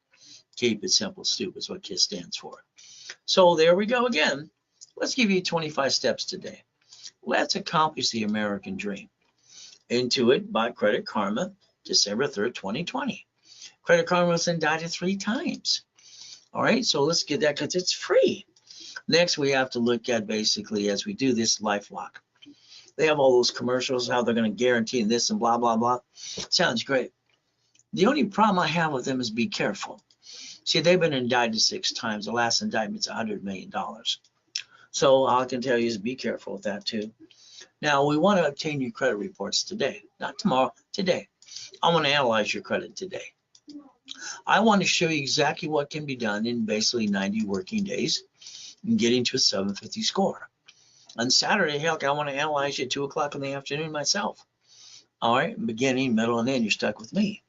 Keep it simple, stupid is what KISS stands for. So there we go again. Let's give you 25 steps today. Let's accomplish the American dream. Intuit by Credit Karma, December 3rd, 2020. Credit Karma was indicted 3 times. All right, so let's get that because it's free. Next, we have to look at basically as we do this LifeLock. They have all those commercials, how they're going to guarantee this and blah, blah, blah. Sounds great. The only problem I have with them is be careful. See, they've been indicted 6 times. The last indictment's $100 million. So all I can tell you is be careful with that too. Now, we want to obtain your credit reports today, not tomorrow, today. I want to analyze your credit today. I want to show you exactly what can be done in basically 90 working days and getting to a 750 score. On Saturday, heck, I want to analyze you at 2 o'clock in the afternoon myself. All right, beginning, middle, and end, you're stuck with me.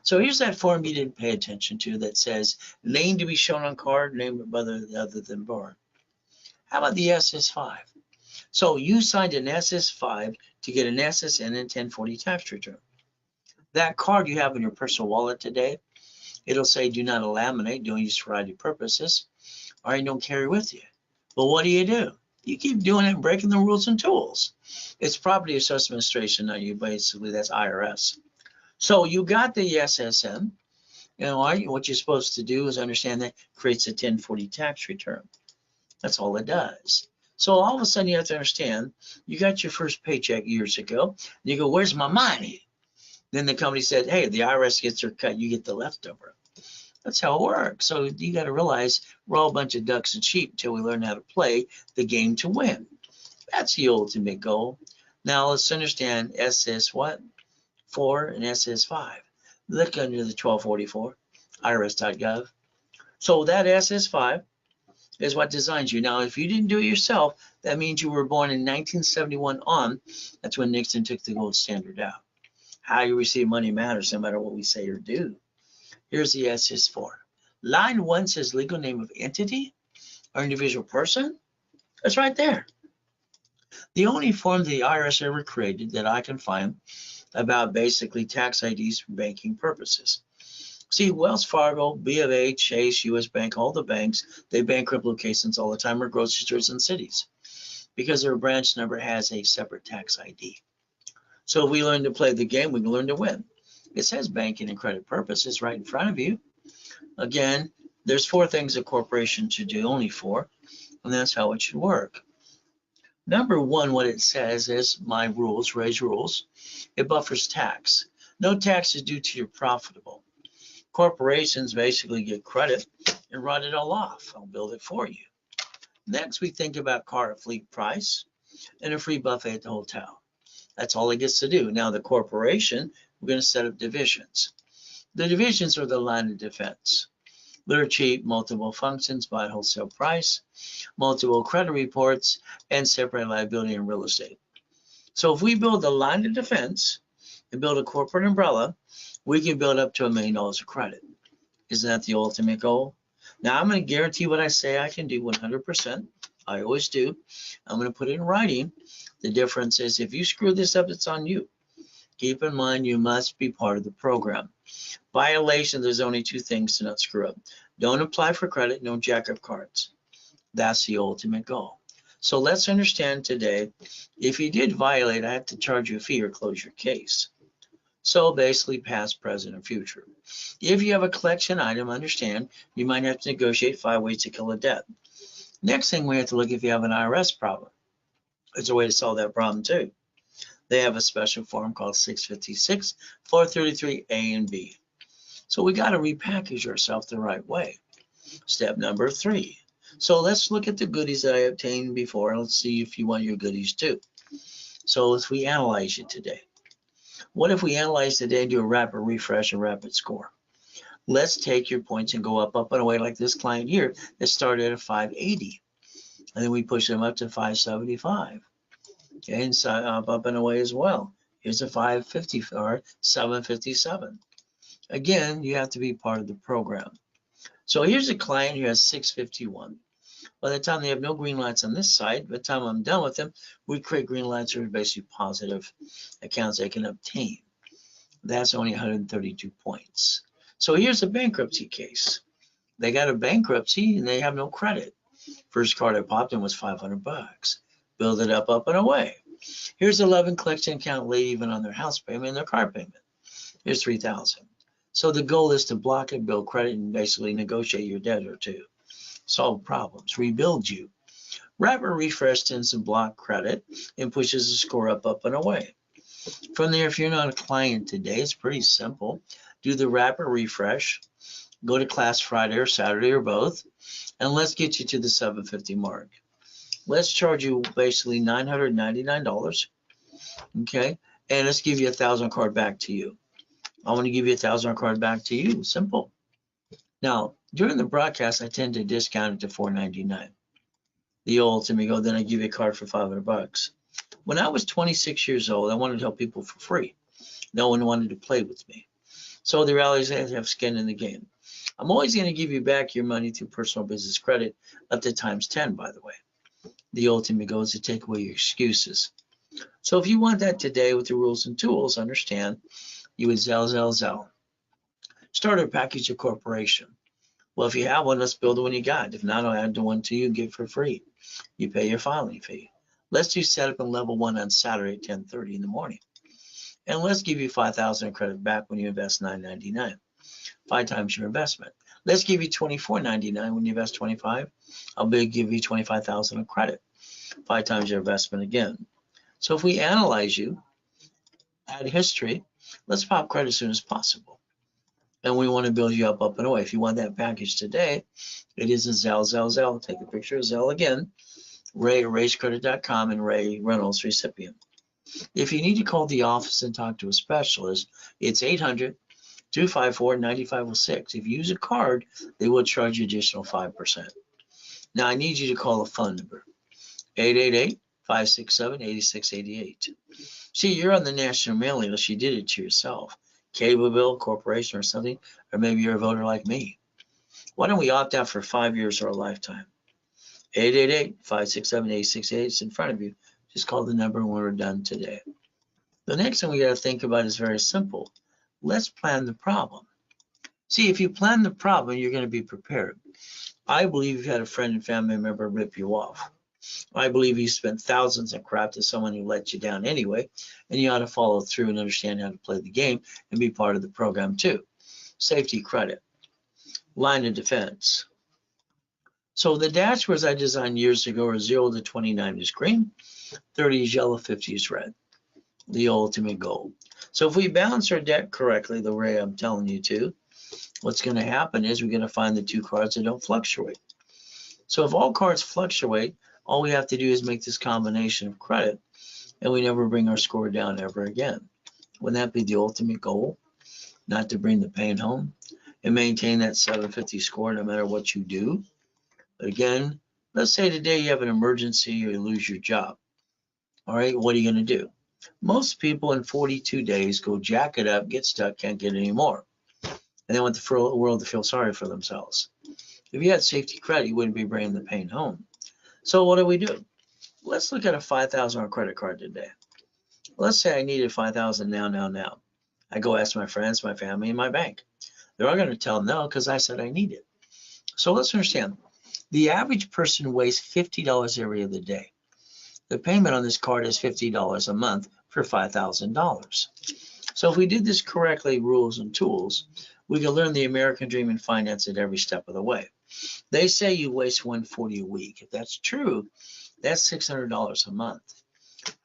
So here's that form you didn't pay attention to that says name to be shown on card, name other than born. How about the SS5? So you signed an SS5 to get an SSN and 1040 tax return. That card you have in your personal wallet today, it'll say do not laminate, don't use for ID purposes, or don't carry with you. But what do? You keep doing it and breaking the rules and tools. It's Property Assessment Administration, not you, basically, that's IRS. So you got the SSN. You know, what you're supposed to do is understand that creates a 1040 tax return. That's all it does. So all of a sudden you have to understand, you got your first paycheck years ago, and you go, where's my money? Then the company said, hey, the IRS gets their cut, you get the leftover. That's how it works. So you got to realize we're all a bunch of ducks and sheep until we learn how to play the game to win. That's the ultimate goal. Now let's understand SS what? 4 and SS5. Look under the 1244, irs.gov. So that SS5 is what designs you. Now, if you didn't do it yourself, that means you were born in 1971 on. That's when Nixon took the gold standard out. How you receive money matters no matter what we say or do. Here's the SS4. Line 1 says legal name of entity or individual person. That's right there. The only form the IRS ever created that I can find about basically tax IDs for banking purposes. See, Wells Fargo, B of A, Chase, US Bank, all the banks, they bankrupt locations all the time, or grocery stores in cities, because their branch number has a separate tax ID. So if we learn to play the game, we can learn to win. It says banking and credit purposes right in front of you. Again, there's 4 things a corporation should do, only 4, and that's how it should work. Number 1, what it says is my rules, Ray's rules. It buffers tax. No tax is due till you're profitable. Corporations basically get credit and run it all off. I'll build it for you. Next, we think about car at fleet price and a free buffet at the hotel. That's all it gets to do. Now, the corporation, we're going to set up divisions. The divisions are the line of defense. They're cheap, multiple functions by wholesale price, multiple credit reports, and separate liability and real estate. So if we build a line of defense and build a corporate umbrella, we can build up to $1 million of credit. Isn't that the ultimate goal? Now, I'm going to guarantee what I say I can do 100%. I always do. I'm going to put it in writing. The difference is if you screw this up, it's on you. Keep in mind, you must be part of the program. Violation, there's only two things to not screw up. Don't apply for credit, don't jack up cards. That's the ultimate goal. So let's understand today, if you did violate, I have to charge you a fee or close your case. So basically past, present, and future. If you have a collection item, understand, you might have to negotiate 5 ways to kill a debt. Next thing we have to look if you have an IRS problem. There's a way to solve that problem too. They have a special form called 656, 433 A and B. So we got to repackage ourselves the right way. Step number 3. So let's look at the goodies that I obtained before, and let's see if you want your goodies too. So if we analyze it today, what if we analyze today and do a rapid refresh and rapid score? Let's take your points and go up and away like this client here that started at 580. And then we push them up to 575. Okay, and so up and away as well. Here's a 550 or 757. Again, you have to be part of the program. So here's a client who has 651. By the time they have no green lights on this side, by the time I'm done with them, we create green lights that are basically positive accounts they can obtain. That's only 132 points. So here's a bankruptcy case. They got a bankruptcy and they have no credit. First card I popped in was $500. Build it up and away. Here's 11 collection account late even on their house payment and their car payment. Here's 3,000. So the goal is to block and build credit and basically negotiate your debt or two. Solve problems, rebuild you. Rapid refresh tends to block credit and pushes the score up and away. From there, if you're not a client today, it's pretty simple. Do the rapid refresh, go to class Friday or Saturday or both, and let's get you to the 750 mark. Let's charge you basically $999, okay? And let's give you a 1,000 card back to you. I want to give you a 1,000 card back to you, simple. Now, during the broadcast, I tend to discount it to $499. The ultimate go, then I give you a card for $500. When I was 26 years old, I wanted to help people for free. No one wanted to play with me. So the reality is I have to have skin in the game. I'm always going to give you back your money through personal business credit up to times 10, by the way. The ultimate goal is to take away your excuses. So if you want that today with the rules and tools, understand you would Zell. Start a package of corporation. Well, if you have one, let's build the one you got. If not, I'll add the one to you and give for free. You pay your filing fee. Let's do setup in level 1 on Saturday at 10:30 in the morning. And let's give you 5,000 credit back when you invest $9.99. 5 times your investment. Let's give you $24.99 when you invest 25. I'll give you 25,000 of credit. 5 times your investment again. So if we analyze you, add history, let's pop credit as soon as possible. And we want to build you up and away. If you want that package today, it is a Zell. Take a picture of Zell again. Ray at RaceCredit.com and Ray Reynolds recipient. If you need to call the office and talk to a specialist, it's 800-254-9506. If you use a card, they will charge you additional 5%. Now I need you to call the phone number, 888-567-8688. See, you're on the national mailing list. You did it to yourself. Cable bill, corporation or something, or maybe you're a voter like me. Why don't we opt out for 5 years or a lifetime? 888-567-8688. It's in front of you. Just call the number when we're done today. The next thing we got to think about is very simple. Let's plan the problem. See, if you plan the problem, you're going to be prepared. I believe you've had a friend and family member rip you off. I believe you spent thousands of crap to someone who let you down anyway, and you ought to follow through and understand how to play the game and be part of the program too. Safety credit, line of defense. So the dashboards I designed years ago are 0 to 29 is green, 30 is yellow, 50 is red. The ultimate goal. So if we balance our debt correctly, the way I'm telling you to, what's going to happen is we're going to find the two cards that don't fluctuate. So if all cards fluctuate, all we have to do is make this combination of credit, and we never bring our score down ever again. Wouldn't that be the ultimate goal? Not to bring the pain home and maintain that 750 score no matter what you do? But again, let's say today you have an emergency or you lose your job. All right, what are you going to do? Most people in 42 days go jack it up, get stuck, can't get any more. And they want the world to feel sorry for themselves. If you had safety credit, you wouldn't be bringing the pain home. So what do we do? Let's look at a $5,000 credit card today. Let's say I needed $5,000 now. I go ask my friends, my family, and my bank. They're all going to tell no because I said I need it. So let's understand, the average person wastes $50 every other day. The payment on this card is $50 a month for $5,000. So if we did this correctly, rules and tools, we can learn the American dream and finance it every step of the way. They say you waste $140 a week. If that's true, that's $600 a month.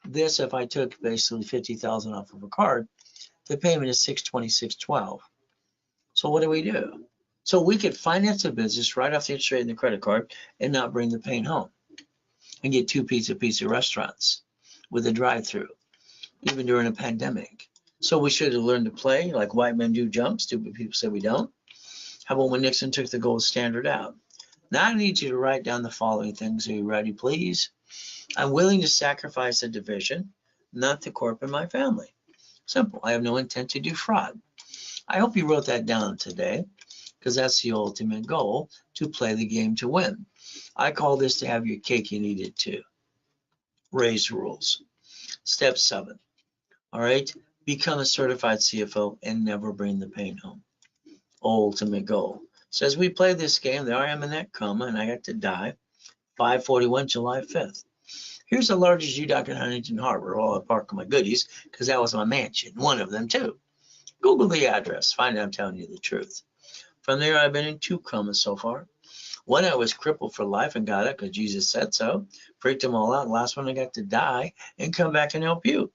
This, if I took basically $50,000 off of a card, the payment is $626.12. So what do we do? So we could finance a business right off the interest rate in the credit card and not bring the pain home, and get two pizza restaurants with a drive-through, even during a pandemic. So we should have learned to play like white men do jump. Stupid people say we don't. How about when Nixon took the gold standard out? Now I need you to write down the following things. Are you ready, please? I'm willing to sacrifice a division, not the corp and my family. Simple. I have no intent to do fraud. I hope you wrote that down today, because that's the ultimate goal, to play the game to win. I call this to have your cake and eat it too. Raise rules. Step 7. All right. Become a certified CFO and never bring the pain home. Ultimate goal. So as we play this game, there I am in that coma, and I got to die 5/41, July 5th. Here's the largest U-Dock in Huntington Harbor. Well, I parked my goodies because that was my mansion, one of them too. Google the address, find out I'm telling you the truth. From there, I've been in 2 comas so far. One, I was crippled for life and got it because Jesus said so. Freaked them all out. Last one, I got to die and come back and help you.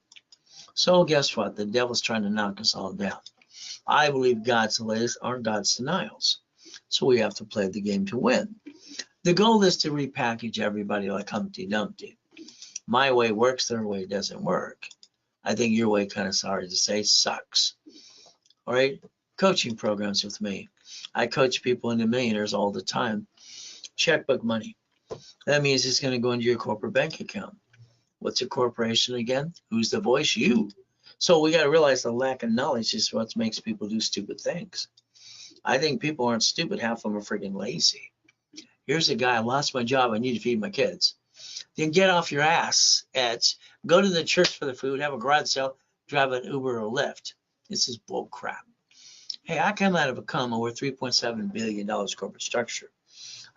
So guess what? The devil's trying to knock us all down. I believe God's delays aren't God's denials. So we have to play the game to win. The goal is to repackage everybody like Humpty Dumpty. My way works, their way doesn't work. I think your way, kind of sorry to say, sucks. All right, coaching programs with me. I coach people into millionaires all the time. Checkbook money. That means it's going to go into your corporate bank account. What's a corporation again? Who's the voice? You. So we got to realize the lack of knowledge is what makes people do stupid things. I think people aren't stupid. Half of them are freaking lazy. Here's a guy, I lost my job. I need to feed my kids. Then get off your ass, Eds. Go to the church for the food, have a garage sale, drive an Uber or Lyft. This is bull crap. Hey, I come out of a coma with $3.7 billion corporate structure.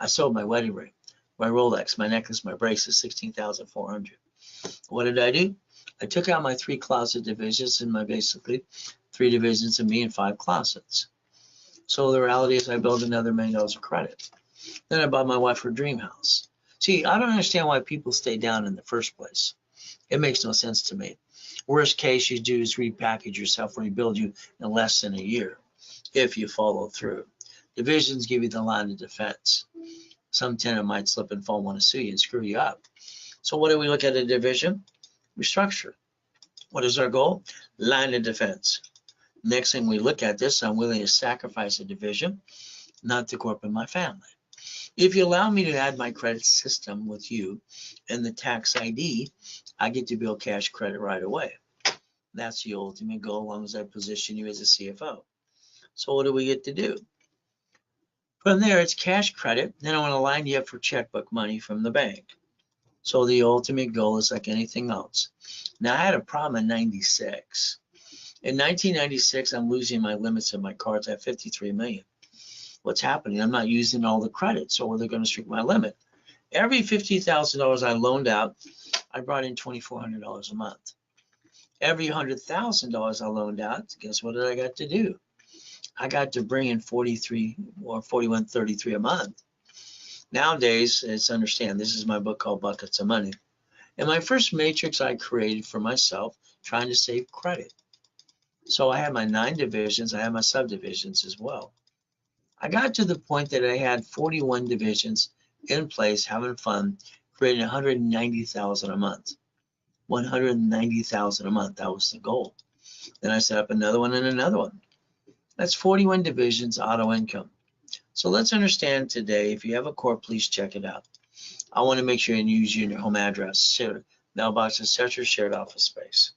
I sold my wedding ring, my Rolex, my necklace, my bracelet, $16,400. What did I do? I took out my 3 closet divisions and my basically 3 divisions of me and 5 closets. So the reality is I built another $1 million of credit. Then I bought my wife her dream house. See, I don't understand why people stay down in the first place. It makes no sense to me. Worst case you do is repackage yourself, rebuild you in less than a year if you follow through. Divisions give you the line of defense. Some tenant might slip and fall, want to sue you and screw you up. So what do we look at a division? Restructure. What is our goal? Line of defense. Next thing we look at this, I'm willing to sacrifice a division, not the corp and my family. If you allow me to add my credit system with you and the tax ID, I get to build cash credit right away. That's the ultimate goal, as long as I position you as a CFO. So what do we get to do? From there, it's cash credit. Then I want to line you up for checkbook money from the bank. So the ultimate goal is like anything else. Now, I had a problem in 96. In 1996, I'm losing my limits of my cards. I have 53 million. What's happening? I'm not using all the credit, so they're going to restrict my limit. Every $50,000 I loaned out, I brought in $2,400 a month. Every $100,000 I loaned out, guess what did I got to do? I got to bring in 43 or 41.33 a month. Nowadays, let's understand, this is my book called Buckets of Money. And my first matrix I created for myself, trying to save credit. So I have my 9 divisions, I have my subdivisions as well. I got to the point that I had 41 divisions in place, having fun, creating 190,000 a month. 190,000 a month. That was the goal. Then I set up another one and another one. That's 41 divisions auto income. So let's understand today, if you have a core, please check it out. I want to make sure you use your home address, mailbox, etc., shared office space.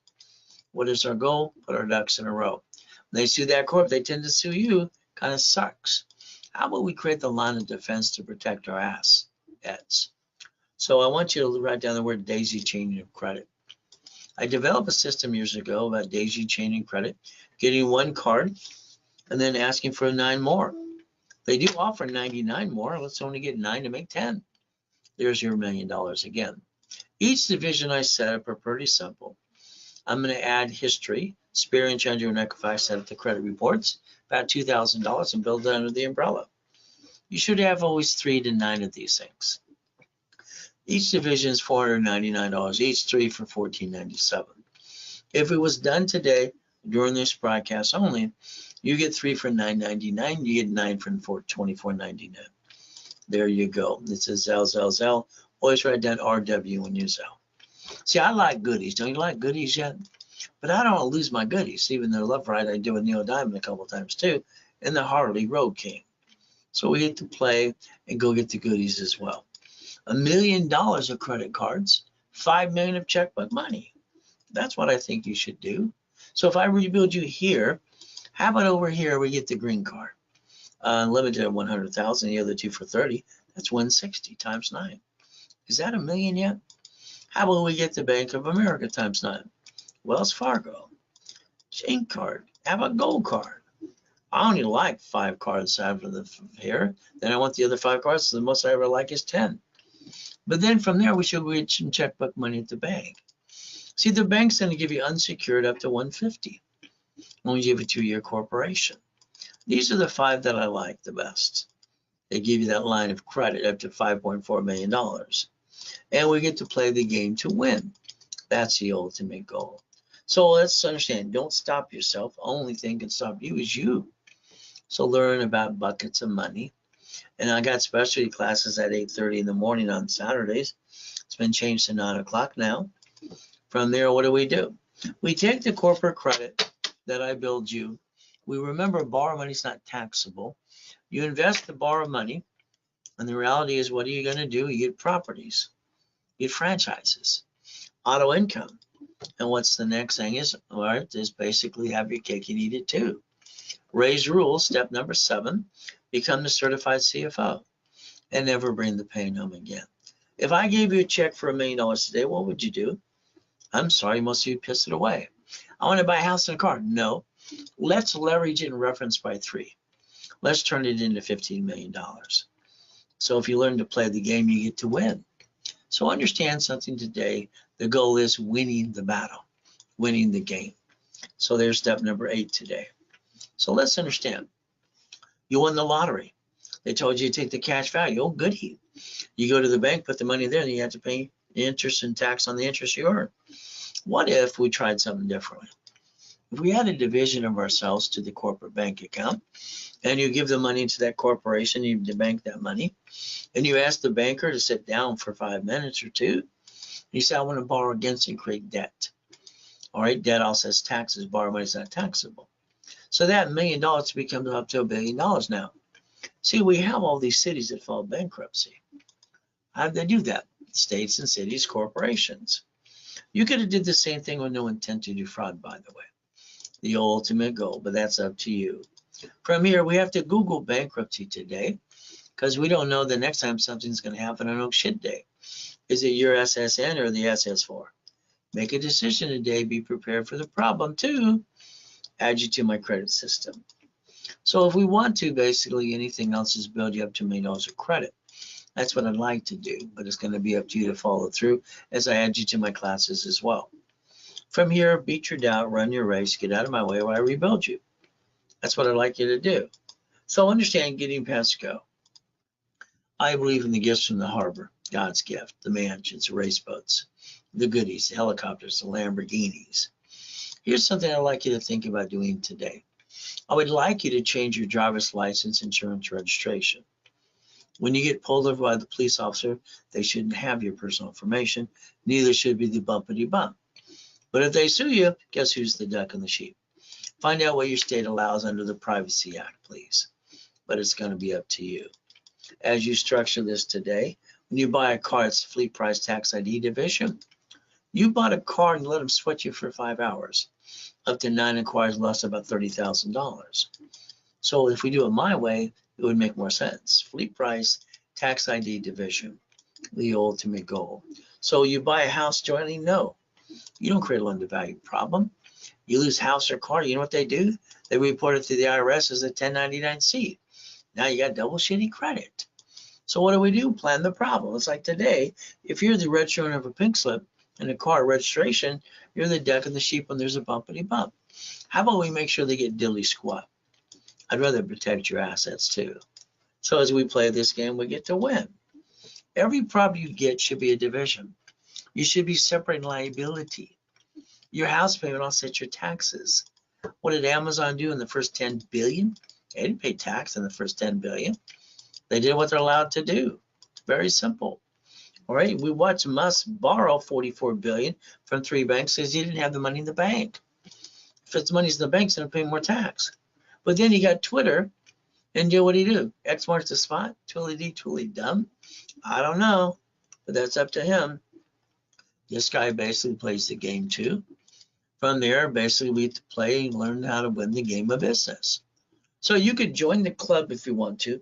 What is our goal? Put our ducks in a row. When they sue that corp, they tend to sue you. Kind of sucks. How about we create the line of defense to protect our assets? So I want you to write down the word daisy chaining of credit. I developed a system years ago about daisy chaining credit, getting one card and then asking for 9 more. They do offer 99 more. Let's only get 9 to make 10. There's your $1 million again. Each division I set up are pretty simple. I'm going to add history, experience under an Equifax, set up the credit reports, about $2,000, and build it under the umbrella. You should have always 3 to 9 of these things. Each division is $499 each, 3 for $1,497. If it was done today during this broadcast only, you get 3 for $999. You get 9 for $24.99. There you go. It says Zelle. Always write down RW when you Zelle. See, I like goodies. Don't you like goodies yet? But I don't want to lose my goodies. Even the love ride I did with Neil Diamond a couple times too, and the Harley Road King. So we get to play and go get the goodies as well. $1 million of credit cards, $5 million of checkbook money. That's what I think you should do. So if I rebuild you here, how about over here we get the green card? Limited at 100,000, the other 2 for 30. That's 160 times 9. Is that $1 million yet? How about we get the Bank of America times 9? Wells Fargo, Chain card. How about Gold card? I only like 5 cards out of the here. Then I want the other 5 cards. So the most I ever like is 10. But then from there, we should get some checkbook money at the bank. See, the bank's going to give you unsecured up to 150 when we give a 2-year corporation. These are the 5 that I like the best. They give you that line of credit up to $5.4 million. And we get to play the game to win. That's the ultimate goal. So let's understand, don't stop yourself. Only thing can stop you is you. So learn about buckets of money. And I got specialty classes at 8:30 in the morning on Saturdays. It's been changed to 9 o'clock now. From there, what do? We take the corporate credit that I build you. We remember borrow money is not taxable. You invest the borrow money, and the reality is, what are you going to do? You get properties, you get franchises, auto income. And what's the next thing is, all right, is basically have your cake and eat it too. Raise rules, step number 7, become the certified CFO and never bring the pain home again. If I gave you a check for $1 million today, what would you do? I'm sorry, most of you piss it away. I want to buy a house and a car. No, let's leverage it and reference by 3. Let's turn it into $15 million. So if you learn to play the game, you get to win. So understand something today. The goal is winning the battle, winning the game. So there's step number 8 today. So let's understand. You won the lottery. They told you to take the cash value. Oh, goody. You go to the bank, put the money there, and you have to pay interest and tax on the interest you earn. What if we tried something differently? If we had a division of ourselves to the corporate bank account, and you give the money to that corporation, you bank that money, and you ask the banker to sit down for 5 minutes or 2, you say, I want to borrow against and create debt. All right, debt also has taxes. Borrow money is not taxable. So that $1 million becomes up to $1 billion now. See, we have all these cities that file bankruptcy. How did they do that? States and cities, corporations. You could have did the same thing with no intent to defraud, by the way. The ultimate goal, but that's up to you. From here, we have to Google bankruptcy today because we don't know the next time something's going to happen on oh shit day. Is it your SSN or the SS4? Make a decision today. Be prepared for the problem too. Add you to my credit system. So if we want to, basically anything else is build you up to $1 million of credit. That's what I'd like to do, but it's going to be up to you to follow through as I add you to my classes as well. From here, beat your doubt, run your race, get out of my way while I rebuild you. That's what I'd like you to do. So understand getting past go. I believe in the gifts from the harbor, God's gift, the mansions, the race boats, the goodies, the helicopters, the Lamborghinis. Here's something I'd like you to think about doing today. I would like you to change your driver's license, insurance, registration. When you get pulled over by the police officer, they shouldn't have your personal information. Neither should be the bumpity bump. But if they sue you, guess who's the duck and the sheep? Find out what your state allows under the Privacy Act, please. But it's going to be up to you. As you structure this today, when you buy a car, it's fleet price tax ID division. You bought a car and let them sweat you for 5 hours. Up to 9 inquiries lost about $30,000. So if we do it my way, it would make more sense. Fleet price, tax ID division, the ultimate goal. So you buy a house jointly? No. You don't create a loan to value problem. You lose house or car, you know what they do? They report it to the IRS as a 1099-C. Now you got double shitty credit. So what do? Plan the problem. It's like today, if you're the registered owner of a pink slip and a car registration, you're the duck and the sheep when there's a bumpity bump. How about we make sure they get dilly squat? I'd rather protect your assets too. So as we play this game, we get to win. Every property you get should be a division. You should be separating liability. Your house payment offsets your taxes. What did Amazon do in the first 10 billion? They didn't pay tax in the first 10 billion. They did what they're allowed to do. Very simple. All right, we watched Musk borrow 44 billion from 3 banks because he didn't have the money in the bank. If it's money's in the bank, it's going to pay more tax. But then he got Twitter, and what did he do? X marks the spot? Tooly dumb? I don't know, but that's up to him. This guy basically plays the game too. From there, basically we have to play and learn how to win the game of business. So you could join the club if you want to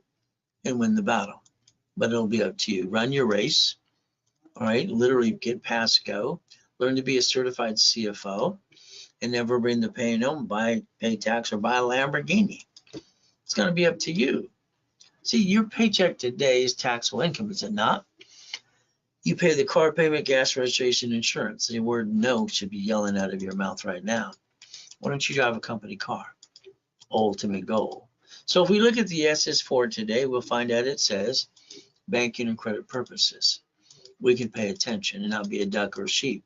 and win the battle, but it'll be up to you. Run your race, all right? Literally get past go. Learn to be a certified CFO and never bring the pain home, pay tax or buy a Lamborghini. It's going to be up to you. See, your paycheck today is taxable income, is it not? You pay the car payment, gas, registration, insurance. The word no should be yelling out of your mouth right now. Why don't you drive a company car? Ultimate goal. So if we look at the SS4 today, we'll find out it says banking and credit purposes. We can pay attention and not be a duck or a sheep.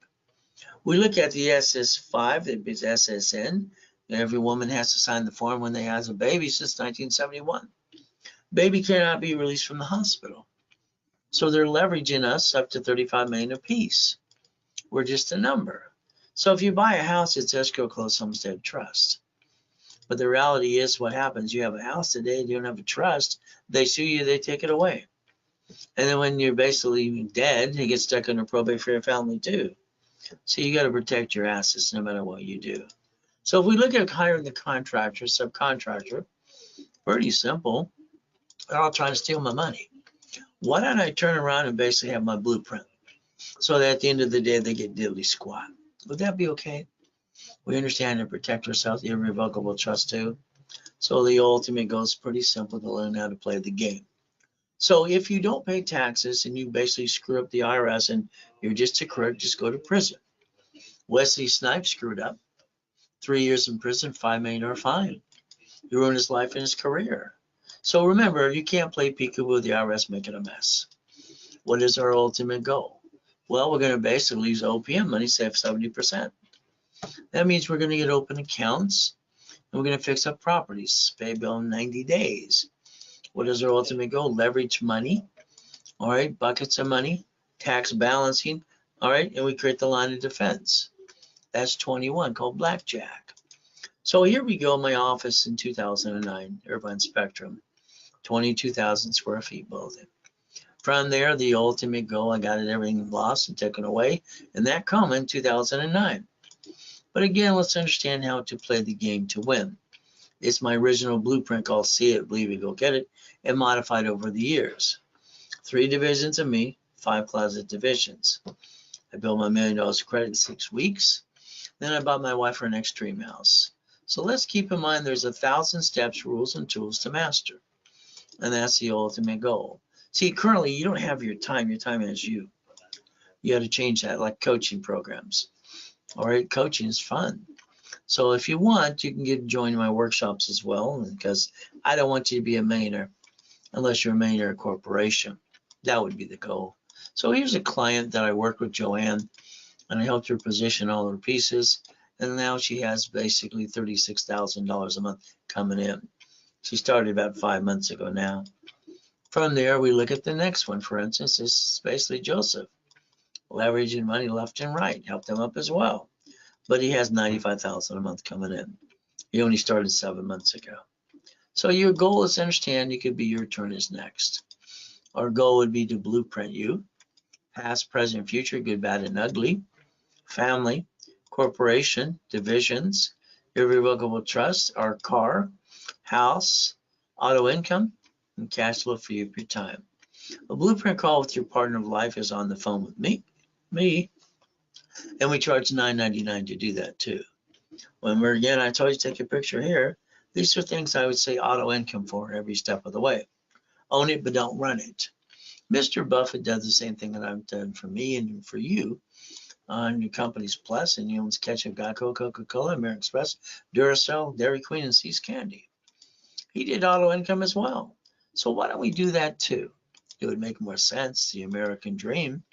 We look at the SS5, it is SSN. Every woman has to sign the form when they have a baby since 1971. Baby cannot be released from the hospital. So they're leveraging us up to 35 million apiece. We're just a number. So if you buy a house, it's escrow, closed, homestead, trust. But the reality is what happens, you have a house today, you don't have a trust, they sue you, they take it away. And then when you're basically dead, you get stuck under probate for your family too. So you got to protect your assets no matter what you do. So if we look at hiring the contractor, subcontractor, pretty simple. They're all trying to steal my money. Why don't I turn around and basically have my blueprint so that at the end of the day they get diddly squat? Would that be okay? We understand to protect ourselves, the irrevocable trust too. So the ultimate goal is pretty simple to learn how to play the game. So if you don't pay taxes and you basically screw up the IRS and you're just a crook, just go to prison. Wesley Snipes screwed up. 3 years in prison, $5 million fine. He ruined his life and his career. So remember, you can't play peekaboo with the IRS making a mess. What is our ultimate goal? Well, we're going to basically use OPM money, save 70%. That means we're going to get open accounts and we're going to fix up properties, pay bill in 90 days. What is our ultimate goal? Leverage money, all right, buckets of money, tax balancing, all right, and we create the line of defense. That's 21, called blackjack. So here we go, my office in 2009, Irvine Spectrum, 22,000 square feet building. From there, the ultimate goal, I got it everything lost and taken away, and that come in 2009. But again, let's understand how to play the game to win. It's my original blueprint called See It, Believe It, Go Get It, and modified over the years. 3 divisions of me, 5 closet divisions. I built my $1 million of credit in 6 weeks. Then I bought my wife her next dream house. So let's keep in mind there's 1,000 steps, rules, and tools to master. And that's the ultimate goal. See, currently you don't have your time has you. You got to change that, like coaching programs. All right, coaching is fun. So if you want, you can join my workshops as well, because I don't want you to be a millionaire unless you're a millionaire corporation. That would be the goal. So here's a client that I worked with, Joanne, and I helped her position all her pieces. and now she has basically $36,000 a month coming in. She started about 5 months ago now. From there, we look at the next one. For instance, this is basically Joseph, leveraging money left and right, helped him up as well. But he has $95,000 a month coming in. He only started 7 months ago. So your goal is to understand it could be your turn is next. Our goal would be to blueprint you, past, present, future, good, bad, and ugly, family, corporation, divisions, irrevocable trust, our car, house, auto income, and cash flow for you for your time. A blueprint call with your partner of life is on the phone with me, and we charge $9.99 to do that too. When we're, again, I told you take a picture here. These are things I would say auto income for every step of the way. Own it, but don't run it. Mr. Buffett does the same thing that I've done for me and for you on your company's plus, and he owns Ketchup, Geico, Coca-Cola, American Express, Duracell, Dairy Queen, and See's Candy. He did auto income as well. So why don't we do that too? It would make more sense. The American dream.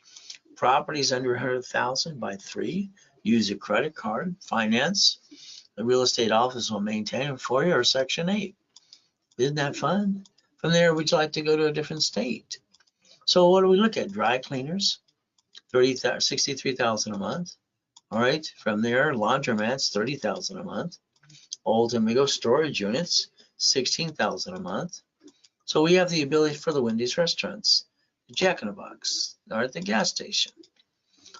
Properties under 100,000 buy 3. Use a credit card, finance. The real estate office will maintain it for you, or Section 8. Isn't that fun? From there, would you like to go to a different state? So what do we look at? Dry cleaners, $63,000 a month. All right. From there, laundromats, $30,000 a month. Old Amigo storage units, $16,000 a month. So we have the ability for the Wendy's restaurants, the Jack in the Box, or at the gas station.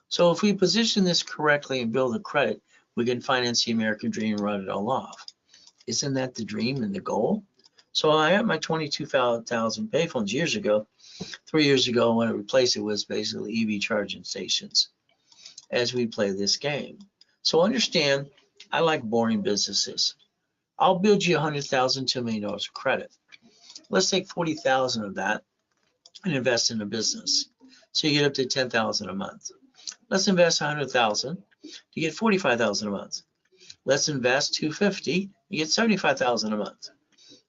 So if we position this correctly and build a credit, we can finance the American dream and run it all off. Isn't that the dream and the goal? So I had my 22,000 payphones years ago. 3 years ago, when I replaced it was basically EV charging stations as we play this game. So understand, I like boring businesses. I'll build you $100,000, $2 million of credit. Let's take 40,000 of that and invest in a business. So you get up to 10,000 a month. Let's invest 100,000 to get 45,000 a month. Let's invest 250, you get 75,000 a month.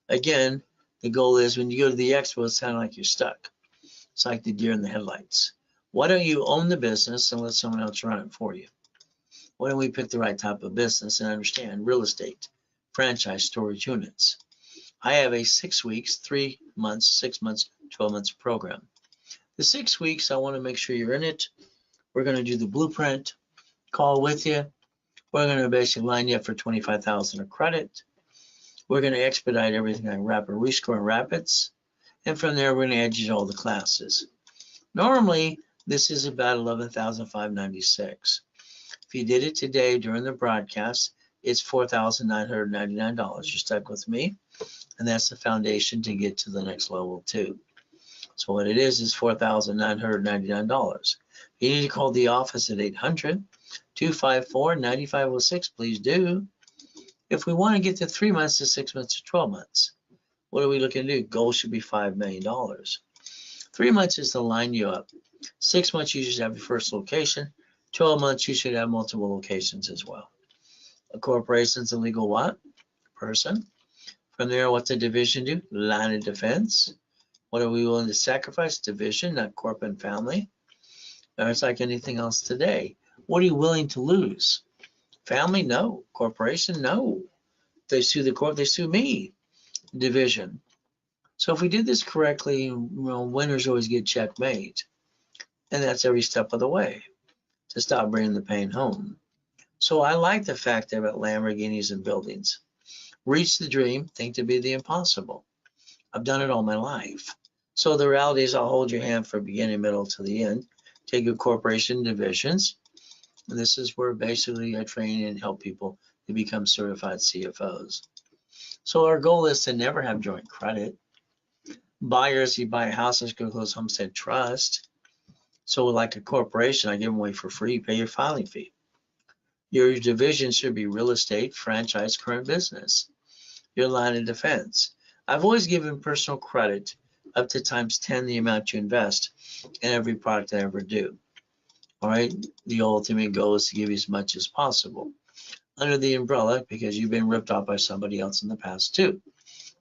Again, the goal is when you go to the expo, it's kind of like you're stuck. It's like the deer in the headlights. Why don't you own the business and let someone else run it for you? Why don't we pick the right type of business and understand real estate, franchise, storage units? I have a 6 weeks, 3 months, 6 months, 12 months program. The 6 weeks, I want to make sure you're in it. We're going to do the blueprint call with you. We're going to basically line you up for 25,000 of credit. We're going to expedite everything on Rapid Rescore and Rapids. And from there, we're going to add you to all the classes. Normally, this is about $11,596. If you did it today during the broadcast, it's $4,999. You're stuck with me, and that's the foundation to get to the next level too. So what it is $4,999. You need to call the office at 800-254-9506. Please do. If we want to get to 3 months to 6 months to 12 months, what are we looking to do? Goal should be $5 million. 3 months is to line you up. 6 months, you should have your first location. 12 months, you should have multiple locations as well. A corporation's a legal what? Person. From there, what's a division do? Line of defense. What are we willing to sacrifice? Division, not corporate and family. Now, it's like anything else today. What are you willing to lose? Family? No. Corporation? No. They sue the court, they sue me. Division. So if we did this correctly, winners always get checkmate. And that's every step of the way to stop bringing the pain home. So I like the fact about Lamborghinis and buildings. Reach the dream, think to be the impossible. I've done it all my life. So the reality is I'll hold your hand from beginning, middle to the end. Take your corporation divisions. And this is where basically I train and help people to become certified CFOs. So our goal is to never have joint credit. Buyers, you buy a house, let's go close Homestead Trust. So like a corporation, I give them away for free, pay your filing fee. Your division should be real estate, franchise, current business. Your line of defense. I've always given personal credit up to times 10 the amount you invest in every product I ever do. All right, the ultimate goal is to give you as much as possible under the umbrella because you've been ripped off by somebody else in the past too.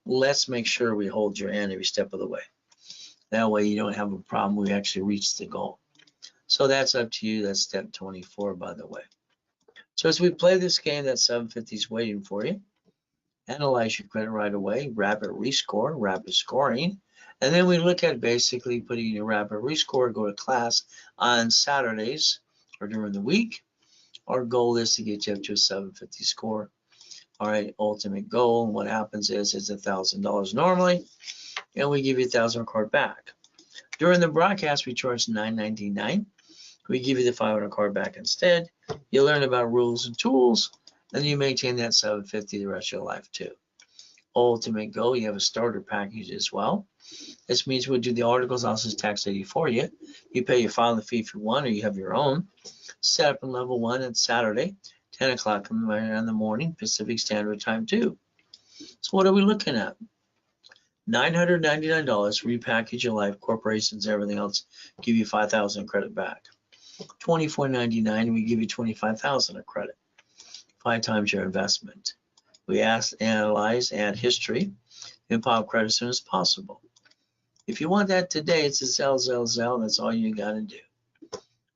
Let's make sure we hold your hand every step of the way. That way you don't have a problem. We actually reach the goal. So that's up to you. That's step 24, by the way. So as we play this game, that 750 is waiting for you. Analyze your credit right away, rapid rescore, rapid scoring. And then we look at basically putting your rapid rescore, go to class on Saturdays or during the week. Our goal is to get you up to a 750 score. All right, ultimate goal. And what happens is it's $1,000 normally, and we give you $1,000 card back. During the broadcast, we charge $9.99. We give you the $500 card back instead. You learn about rules and tools, and you maintain that 750 the rest of your life too. Ultimate goal, you have a starter package as well. This means we'll do the articles also tax ID for you. You pay your filing fee if you want, or you have your own. Set up in level 1 on Saturday, 10 o'clock in the morning, Pacific Standard Time too. So what are we looking at? $999, repackage your life, corporations, everything else, give you $5,000 credit back. $24.99, we give you $25,000 of credit, 5 times your investment. We analyze, add history, and pop credit as soon as possible. If you want that today, it's a Zell. That's all you got to do.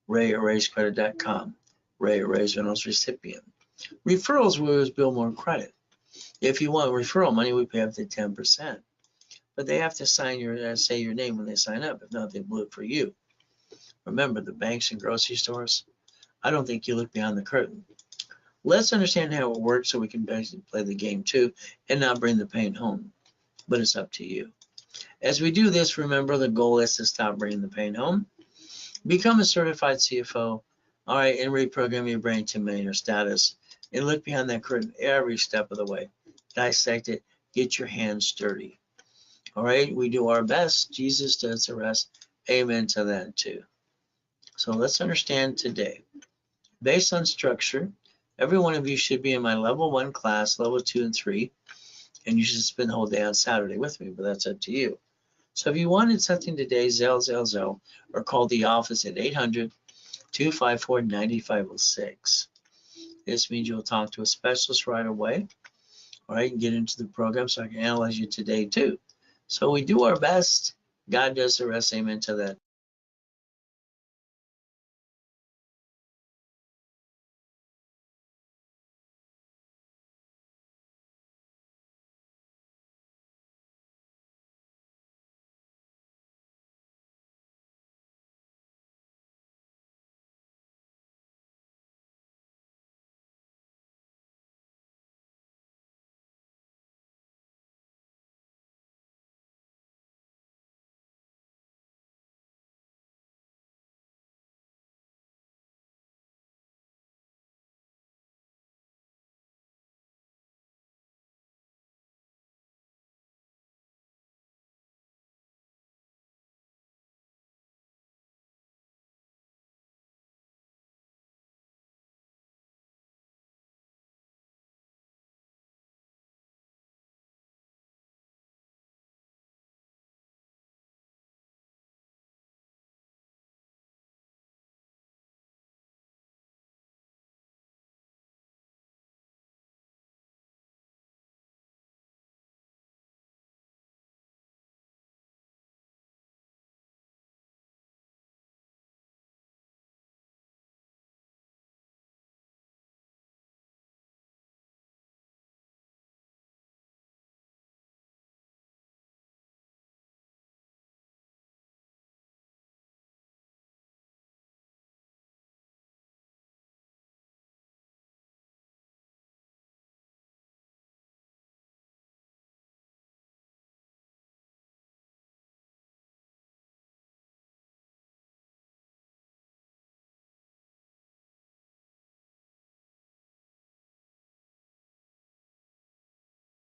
Ray@RaysCredit.com. Ray Reynolds recipient. Referrals, we always build more credit. If you want referral money, we pay up to 10%. But they have to sign say your name when they sign up. If not, they blew it for you. Remember, the banks and grocery stores, I don't think you look beyond the curtain. Let's understand how it works so we can basically play the game too and not bring the pain home. But it's up to you. As we do this, remember the goal is to stop bringing the pain home. Become a certified CFO, all right, and reprogram your brain to millionaire status. And look behind that curtain every step of the way. Dissect it. Get your hands dirty. All right, we do our best. Jesus does the rest. Amen to that too. So let's understand today. Based on structure, every one of you should be in my level 1 class, level 2 and 3, and you should spend the whole day on Saturday with me, but that's up to you. So if you wanted something today, Zell, or call the office at 800-254-9506. This means you'll talk to a specialist right away, all right, and get into the program so I can analyze you today too. So we do our best. God does the rest. Amen to that.